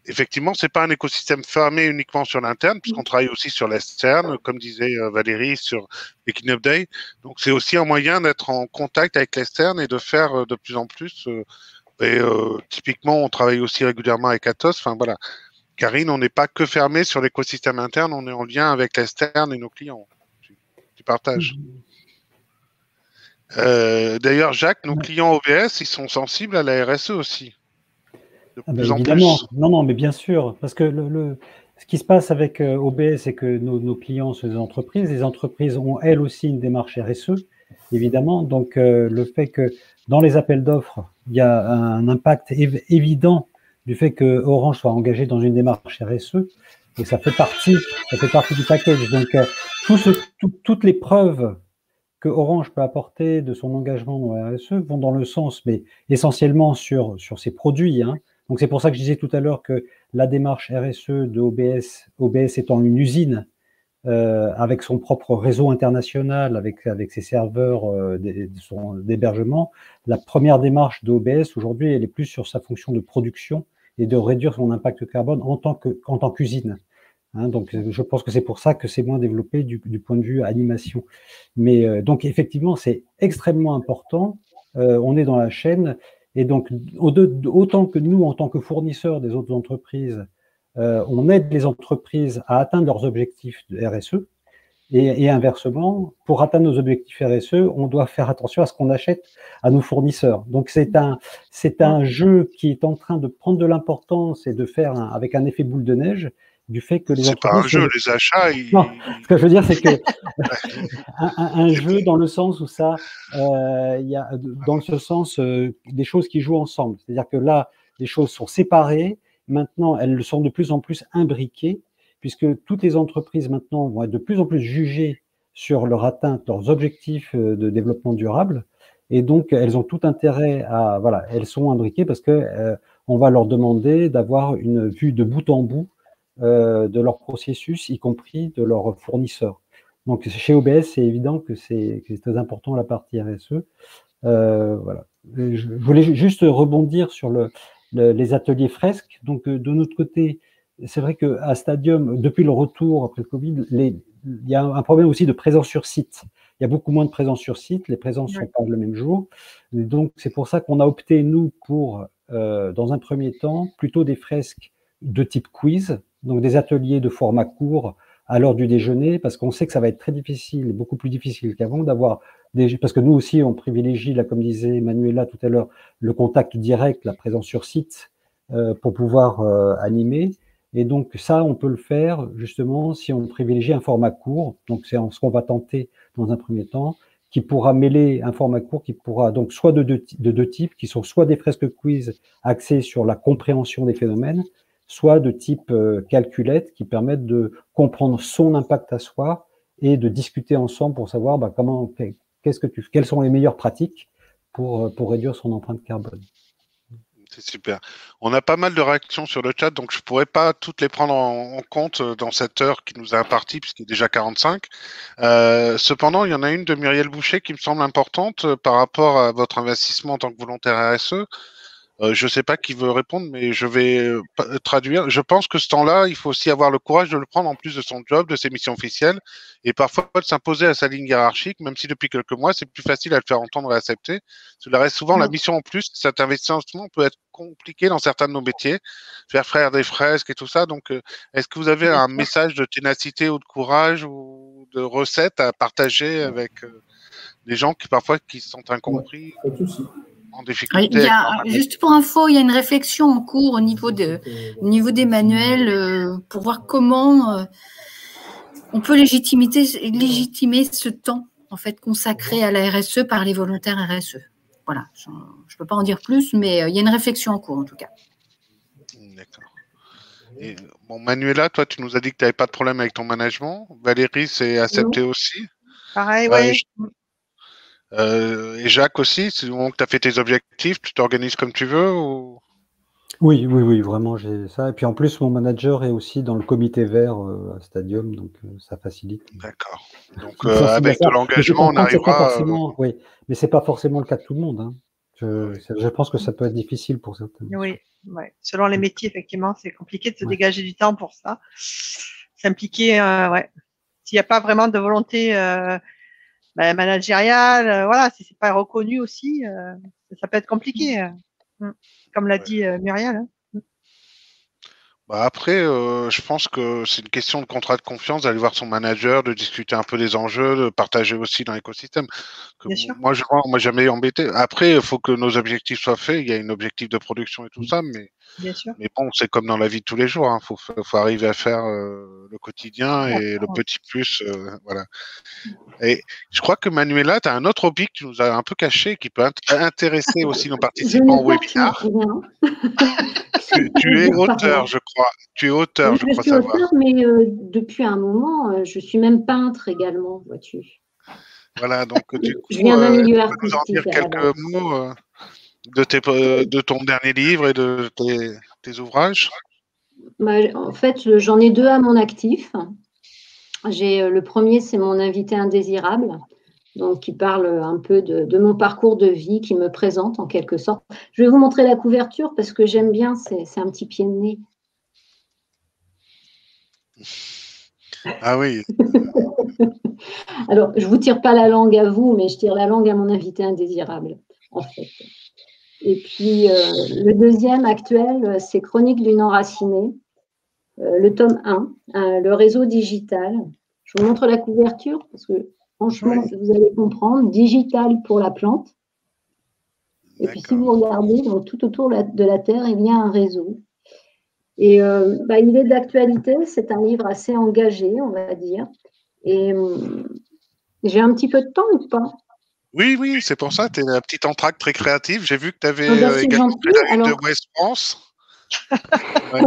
effectivement, c'est pas un écosystème fermé uniquement sur l'interne, puisqu'on travaille aussi sur l'externe, comme disait Valérie, sur les Clean Up Day. Donc, c'est aussi un moyen d'être en contact avec l'externe et de faire de plus en plus. Typiquement, on travaille aussi régulièrement avec Atos. Enfin, voilà. Karine, on n'est pas que fermé sur l'écosystème interne, on est en lien avec l'externe et nos clients. Tu partages. D'ailleurs, Jacques, nos clients OBS, ils sont sensibles à la RSE aussi. Évidemment, non, mais bien sûr, parce que ce qui se passe avec OBS, c'est que nos clients sont des entreprises. Les entreprises ont elles aussi une démarche RSE, évidemment. Donc, le fait que dans les appels d'offres, il y a un impact évident du fait que Orange soit engagé dans une démarche RSE, et ça fait partie du package. Donc, toutes les preuves que Orange peut apporter de son engagement dans la RSE vont dans le sens, mais essentiellement sur ses produits, hein. Donc, c'est pour ça que je disais tout à l'heure que la démarche RSE de OBS étant une usine avec son propre réseau international, avec ses serveurs son d'hébergement, la première démarche de OBS aujourd'hui, elle est plus sur sa fonction de production et de réduire son impact carbone en tant qu'usine. Hein, donc, je pense que c'est pour ça que c'est moins développé du point de vue animation. Mais donc, effectivement, c'est extrêmement important. On est dans la chaîne. Et donc, autant que nous, en tant que fournisseurs des autres entreprises, on aide les entreprises à atteindre leurs objectifs de RSE. Et inversement, pour atteindre nos objectifs RSE, on doit faire attention à ce qu'on achète à nos fournisseurs. Donc, c'est un jeu qui est en train de prendre de l'importance et de faire avec un effet boule de neige, du fait que les entreprises... C'est pas un jeu, les achats... Non, ce que je veux dire, c'est que un jeu dans le sens où ça, il y a dans ce sens des choses qui jouent ensemble. C'est-à-dire que là, les choses sont séparées. Maintenant, elles sont de plus en plus imbriquées, puisque toutes les entreprises maintenant vont être de plus en plus jugées sur leur atteinte, leurs objectifs de développement durable. Et donc, elles ont tout intérêt à... Voilà, elles sont imbriquées parce que on va leur demander d'avoir une vue de bout en bout de leur processus, y compris de leurs fournisseurs. Donc, chez OBS, c'est évident que c'est très important la partie RSE. Voilà. Je voulais juste rebondir sur les ateliers fresques. Donc, de notre côté, c'est vrai qu'à Stadium, depuis le retour après le Covid, il y a un problème aussi de présence sur site. Il y a beaucoup moins de présence sur site, les présences ne sont pas le même jour. Et donc, c'est pour ça qu'on a opté, nous, pour, dans un premier temps, plutôt des fresques de type quiz, donc des ateliers de format court à l'heure du déjeuner, parce qu'on sait que ça va être très difficile, beaucoup plus difficile qu'avant, d'avoir parce que nous aussi, on privilégie, là, comme disait Manuela tout à l'heure, le contact direct, la présence sur site, pour pouvoir animer. Et donc ça, on peut le faire justement si on privilégie un format court. Donc c'est ce qu'on va tenter dans un premier temps, qui pourra mêler un format court qui pourra donc soit de deux types, qui sont soit des fresques quiz axées sur la compréhension des phénomènes, soit de type calculette qui permettent de comprendre son impact à soi et de discuter ensemble pour savoir quelles sont les meilleures pratiques pour réduire son empreinte carbone. C'est super. On a pas mal de réactions sur le chat, donc je ne pourrais pas toutes les prendre en compte dans cette heure qui nous est impartie, puisqu'il est déjà 45. Cependant, il y en a une de Muriel Boucher qui me semble importante par rapport à votre investissement en tant que volontaire RSE. Je ne sais pas qui veut répondre, mais je vais traduire. Je pense que ce temps-là, il faut aussi avoir le courage de le prendre en plus de son job, de ses missions officielles, et parfois de s'imposer à sa ligne hiérarchique, même si depuis quelques mois, c'est plus facile à le faire entendre et accepter. Cela reste souvent la mission en plus. Cet investissement peut être compliqué dans certains de nos métiers, faire des fresques et tout ça. Donc, est-ce que vous avez un message de ténacité ou de courage ou de recette à partager avec les gens qui parfois qui se sentent incompris? Pas de souci. En difficulté. Juste pour info, il y a une réflexion en cours au niveau des manuels pour voir comment on peut légitimer ce temps en fait consacré à la RSE par les volontaires RSE. Voilà, je ne peux pas en dire plus, mais il y a une réflexion en cours en tout cas. D'accord. Et, bon, Manuela, toi, tu nous as dit que tu n'avais pas de problème avec ton management. Valérie, c'est accepté aussi. Pareil, oui. Et Jacques aussi, c'est le moment que tu as fait tes objectifs, tu t'organises comme tu veux ou... Oui, vraiment, j'ai ça. Et puis en plus, mon manager est aussi dans le comité vert à Stadium, donc ça facilite. D'accord. Donc avec de l'engagement, on arrivera... Oui, mais ce n'est pas forcément le cas de tout le monde. Hein. Je pense que ça peut être difficile pour certains. Oui, ouais. Selon les métiers, effectivement, c'est compliqué de se dégager du temps pour ça. S'impliquer, ouais. S'il n'y a pas vraiment de volonté... managériale, voilà, si c'est pas reconnu aussi, ça peut être compliqué, comme l'a dit Muriel. Hein. Bah après, je pense que c'est une question de contrat de confiance, d'aller voir son manager, de discuter un peu des enjeux, de partager aussi dans l'écosystème. Moi, je ne m'ai jamais embêté. Après, il faut que nos objectifs soient faits. Il y a un objectif de production et tout ça, mais bon, c'est comme dans la vie de tous les jours. Il faut arriver à faire le quotidien et le petit plus, voilà. Et je crois que Manuela, tu as un autre hobby que tu nous as un peu caché, qui peut intéresser aussi nos participants au webinaire. Tu es auteur, je crois. Tu es auteur, je crois savoir. Je suis auteur, mais depuis un moment, je suis même peintre également, vois-tu. Voilà, donc du coup, je viens d'un milieu tu peux nous en dire quelques mots de ton dernier livre et de tes ouvrages? En fait, j'en ai deux à mon actif. Le premier, c'est mon invité indésirable, donc qui parle un peu de mon parcours de vie, qui me présente en quelque sorte. Je vais vous montrer la couverture parce que j'aime bien, c'est un petit pied de nez. Ah oui. Alors, je ne vous tire pas la langue à vous, mais je tire la langue à mon invité indésirable, en fait. Et puis, le deuxième actuel, c'est Chroniques d'une enracinée, le tome 1, le réseau digital. Je vous montre la couverture parce que franchement, vous allez comprendre. Digital pour la plante. Et puis, si vous regardez, donc, tout autour de la Terre, il y a un réseau. Et il est d'actualité. C'est un livre assez engagé, on va dire. Et j'ai un petit peu de temps ou pas? Oui, c'est pour ça. Tu es la petite entracte très créative. J'ai vu que tu avais également fait la ligne de West France. Ouais.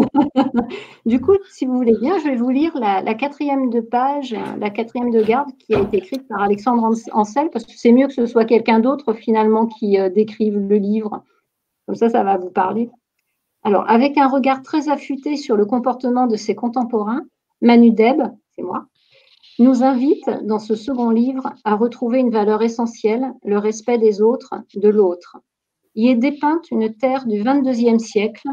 Du coup, si vous voulez bien, je vais vous lire la quatrième de page, la quatrième de garde qui a été écrite par Alexandre Ancel, parce que c'est mieux que ce soit quelqu'un d'autre finalement qui décrive le livre. Comme ça va vous parler. Alors, avec un regard très affûté sur le comportement de ses contemporains, Manu Deb, c'est moi, nous invite dans ce second livre à retrouver une valeur essentielle, le respect des autres, de l'autre. Y est dépeinte une terre du XXIe siècle,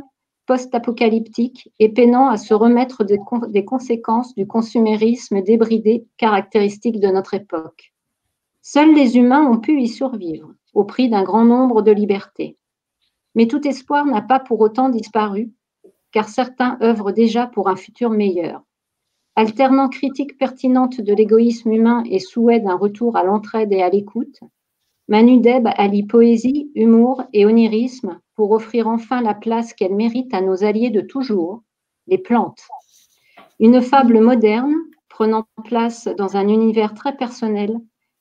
post-apocalyptique et peinant à se remettre des conséquences du consumérisme débridé caractéristique de notre époque. Seuls les humains ont pu y survivre, au prix d'un grand nombre de libertés. Mais tout espoir n'a pas pour autant disparu, car certains œuvrent déjà pour un futur meilleur. Alternant critique pertinente de l'égoïsme humain et souhait d'un retour à l'entraide et à l'écoute, Manu Deb allie poésie, humour et onirisme pour offrir enfin la place qu'elle mérite à nos alliés de toujours, les plantes. Une fable moderne, prenant place dans un univers très personnel,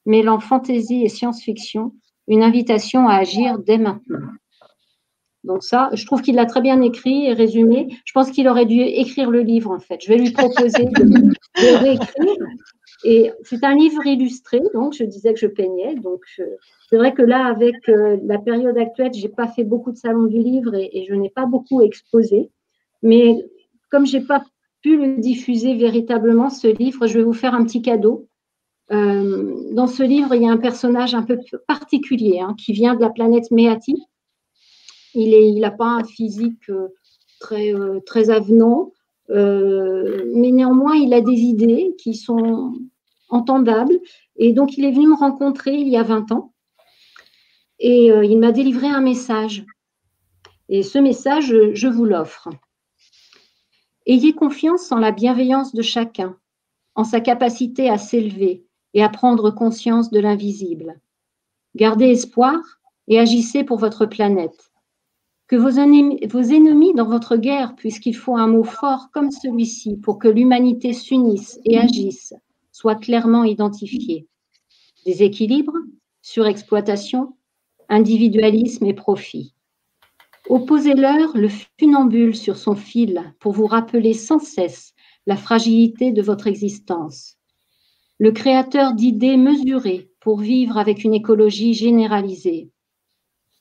mêlant fantaisie et science-fiction, une invitation à agir dès maintenant. Donc ça, je trouve qu'il l'a très bien écrit et résumé. Je pense qu'il aurait dû écrire le livre, en fait. Je vais lui proposer de réécrire. Et c'est un livre illustré, donc je disais que je peignais. Donc c'est vrai que là, avec la période actuelle, je n'ai pas fait beaucoup de salons du livre et je n'ai pas beaucoup exposé. Mais comme je n'ai pas pu le diffuser véritablement, ce livre, je vais vous faire un petit cadeau. Dans ce livre, il y a un personnage un peu particulier qui vient de la planète Méati. Il n'a pas un physique très avenant, mais néanmoins, il a des idées qui sont entendables. Et donc, il est venu me rencontrer il y a 20 ans et il m'a délivré un message. Et ce message, je vous l'offre. Ayez confiance en la bienveillance de chacun, en sa capacité à s'élever et à prendre conscience de l'invisible. Gardez espoir et agissez pour votre planète. Que vos ennemis dans votre guerre, puisqu'il faut un mot fort comme celui-ci pour que l'humanité s'unisse et agisse, soient clairement identifiés. Déséquilibre, surexploitation, individualisme et profit. Opposez-leur le funambule sur son fil pour vous rappeler sans cesse la fragilité de votre existence. Le créateur d'idées mesurées pour vivre avec une écologie généralisée.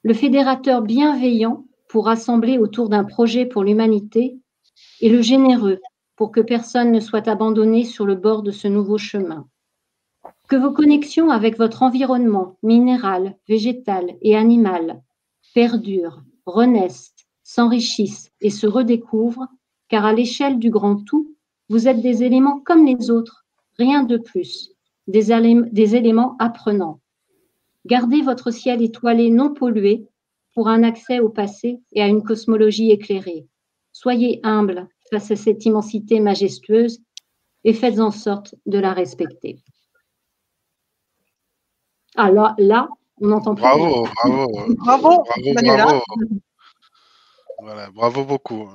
Le fédérateur bienveillant pour rassembler autour d'un projet pour l'humanité et le généreux pour que personne ne soit abandonné sur le bord de ce nouveau chemin. Que vos connexions avec votre environnement minéral, végétal et animal perdurent, renaissent, s'enrichissent et se redécouvrent, car à l'échelle du grand tout, vous êtes des éléments comme les autres, rien de plus, des éléments apprenants. Gardez votre ciel étoilé non pollué pour un accès au passé et à une cosmologie éclairée. Soyez humble face à cette immensité majestueuse et faites en sorte de la respecter. Alors là, on entend plus. Bravo. Bravo, Manuela. Voilà, bravo beaucoup.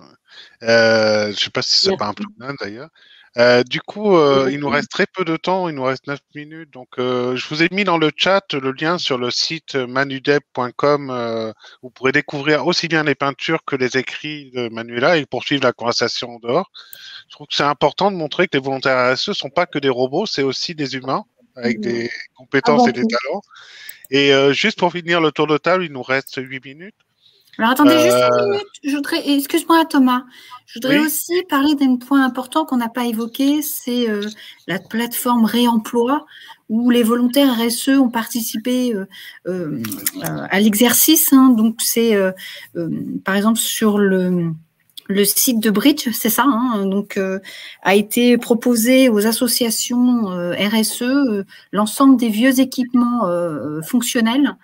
Je ne sais pas si c'est pas un plugin d'ailleurs. Du coup, il nous reste très peu de temps, il nous reste 9 minutes. Donc, je vous ai mis dans le chat le lien sur le site manudeb.com. Vous pourrez découvrir aussi bien les peintures que les écrits de Manuela et poursuivre la conversation en dehors. Je trouve que c'est important de montrer que les volontaires RSE ne sont pas que des robots, c'est aussi des humains avec des compétences et des talents. Et juste pour finir le tour de table, il nous reste 8 minutes. Alors attendez juste une minute, je voudrais, excuse-moi Thomas, je voudrais aussi parler d'un point important qu'on n'a pas évoqué, c'est la plateforme réemploi où les volontaires RSE ont participé à l'exercice. Hein, donc c'est par exemple sur le site de Bridge, c'est ça, hein, donc a été proposé aux associations RSE l'ensemble des vieux équipements fonctionnels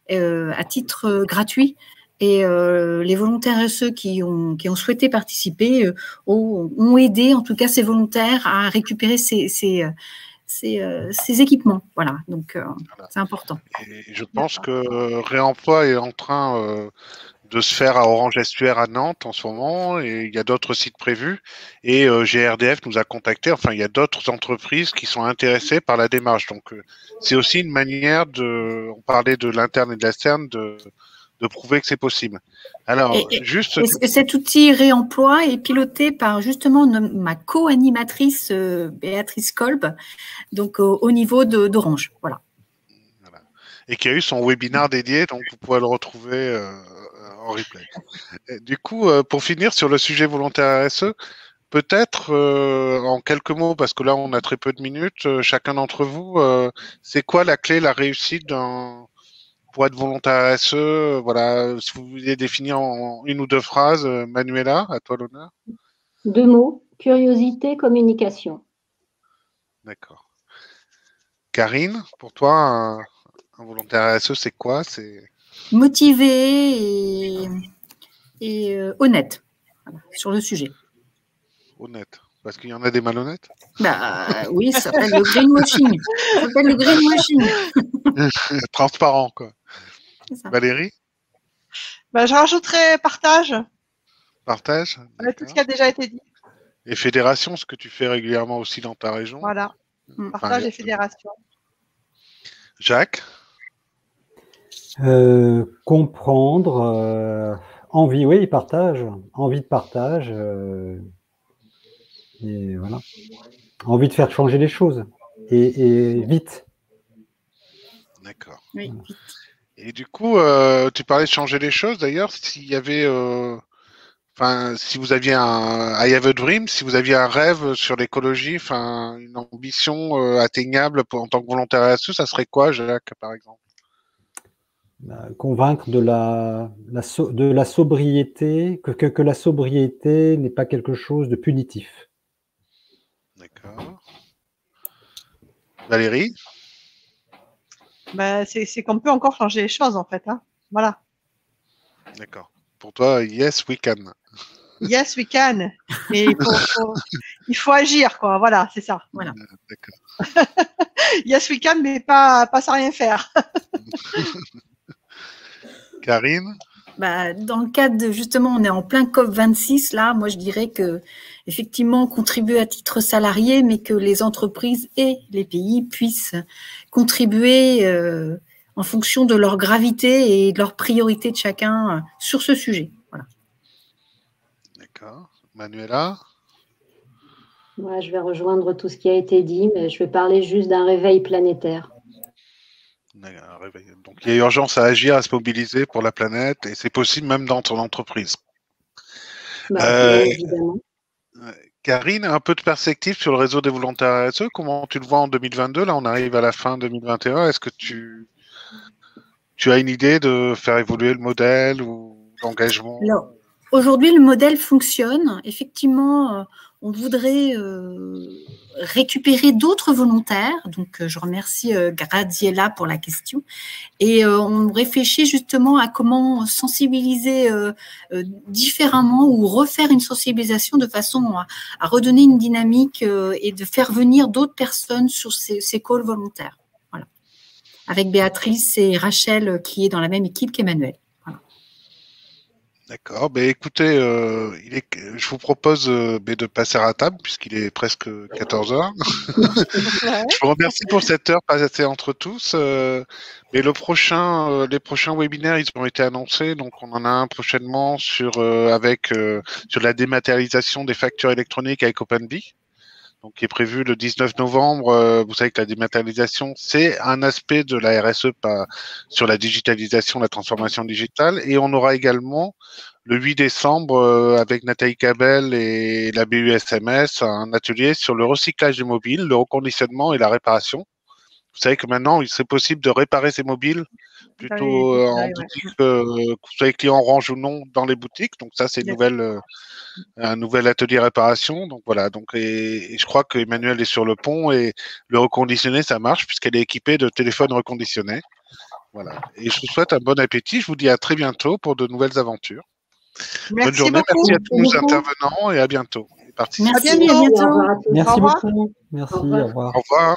à titre gratuit. Et les volontaires RSE qui ont souhaité participer ont aidé, en tout cas, ces volontaires à récupérer ces équipements. Voilà, donc c'est important. Et je pense que Réemploi est en train de se faire à Orange Estuaire à Nantes en ce moment, et il y a d'autres sites prévus. Et GRDF nous a contactés. Enfin, il y a d'autres entreprises qui sont intéressées par la démarche. Donc, c'est aussi une manière on parlait de l'interne et de l'externe, de prouver que c'est possible. Alors, juste... Cet outil réemploi est piloté par justement ma co-animatrice Béatrice Kolb, donc au niveau d'Orange. Voilà. Et qui a eu son webinaire dédié, donc vous pouvez le retrouver en replay. Et du coup, pour finir sur le sujet volontaire RSE, peut-être en quelques mots, parce que là on a très peu de minutes, chacun d'entre vous, c'est quoi la clé, la réussite pour être volontaire RSE, voilà, si vous vouliez définir en une ou deux phrases, Manuela, à toi l'honneur. 2 mots, curiosité, communication. D'accord. Karine, pour toi, un volontaire RSE, c'est quoi? C'est motivé et honnête sur le sujet. Honnête. Parce qu'il y en a des malhonnêtes? Bah oui, ça s'appelle le greenwashing. Ça s'appelle le greenwashing. Transparent, quoi. Valérie? Bah, je rajouterais partage. Partage? Tout ce qui a déjà été dit. Et fédération, ce que tu fais régulièrement aussi dans ta région. Voilà. Partage et fédération. Jacques? Comprendre, envie, oui, partage, envie de partage, et voilà, envie de faire changer les choses, et vite. D'accord. Oui. Et du coup, tu parlais de changer les choses. D'ailleurs, s'il y avait, si vous aviez I have a dream, si vous aviez un rêve sur l'écologie, une ambition atteignable en tant que volontaire RSE, ça serait quoi, Jacques, par exemple? convaincre de la sobriété, que la sobriété n'est pas quelque chose de punitif. D'accord. Valérie? C'est qu'on peut encore changer les choses, en fait. Hein. Voilà. D'accord. Pour toi, yes, we can. Yes, we can. Mais il faut agir, quoi. Voilà, c'est ça. Voilà. D'accord. Yes, we can, mais pas sans rien faire. Karine? Dans le cadre de, justement, on est en plein COP26, là, moi je dirais que effectivement contribuer à titre salarié, mais que les entreprises et les pays puissent contribuer en fonction de leur gravité et de leur priorité de chacun sur ce sujet. Voilà. D'accord. Manuela? Moi, je vais rejoindre tout ce qui a été dit, mais je vais parler juste d'un réveil planétaire. Donc, il y a urgence à agir, à se mobiliser pour la planète, et c'est possible même dans ton entreprise. Évidemment. Karine, un peu de perspective sur le réseau des volontaires RSE. Comment tu le vois en 2022? Là, on arrive à la fin 2021. Est-ce que tu as une idée de faire évoluer le modèle ou l'engagement? Alors, aujourd'hui, le modèle fonctionne. Effectivement, on voudrait récupérer d'autres volontaires. Donc, je remercie Graziella pour la question. Et on réfléchit justement à comment sensibiliser différemment ou refaire une sensibilisation de façon à redonner une dynamique et de faire venir d'autres personnes sur ces calls volontaires. Voilà. Avec Béatrice et Rachel qui est dans la même équipe qu'Emmanuel. D'accord. Écoutez, je vous propose de passer à la table puisqu'il est presque 14 heures. Je vous remercie pour cette heure passée entre tous. Mais les prochains webinaires, ils ont été annoncés. Donc, on en a un prochainement sur la dématérialisation des factures électroniques avec OpenBee. Donc, qui est prévu le 19 novembre. Vous savez que la dématérialisation, c'est un aspect de la RSE sur la digitalisation, la transformation digitale. Et on aura également le 8 décembre avec Nathalie Cabel et la BUSMS un atelier sur le recyclage des mobiles, le reconditionnement et la réparation. Vous savez que maintenant, il serait possible de réparer ces mobiles plutôt en boutique, que vous soyez client Orange ou non, dans les boutiques. Donc ça, c'est un nouvel atelier réparation. Donc voilà. Et je crois qu'Emmanuel est sur le pont et le reconditionné, ça marche puisqu'elle est équipée de téléphones reconditionnés. Voilà. Et je vous souhaite un bon appétit. Je vous dis à très bientôt pour de nouvelles aventures. Bonne journée. Beaucoup. Merci à tous nos intervenants et à bientôt. Merci, à bientôt. Merci beaucoup. Merci, au revoir. Au revoir.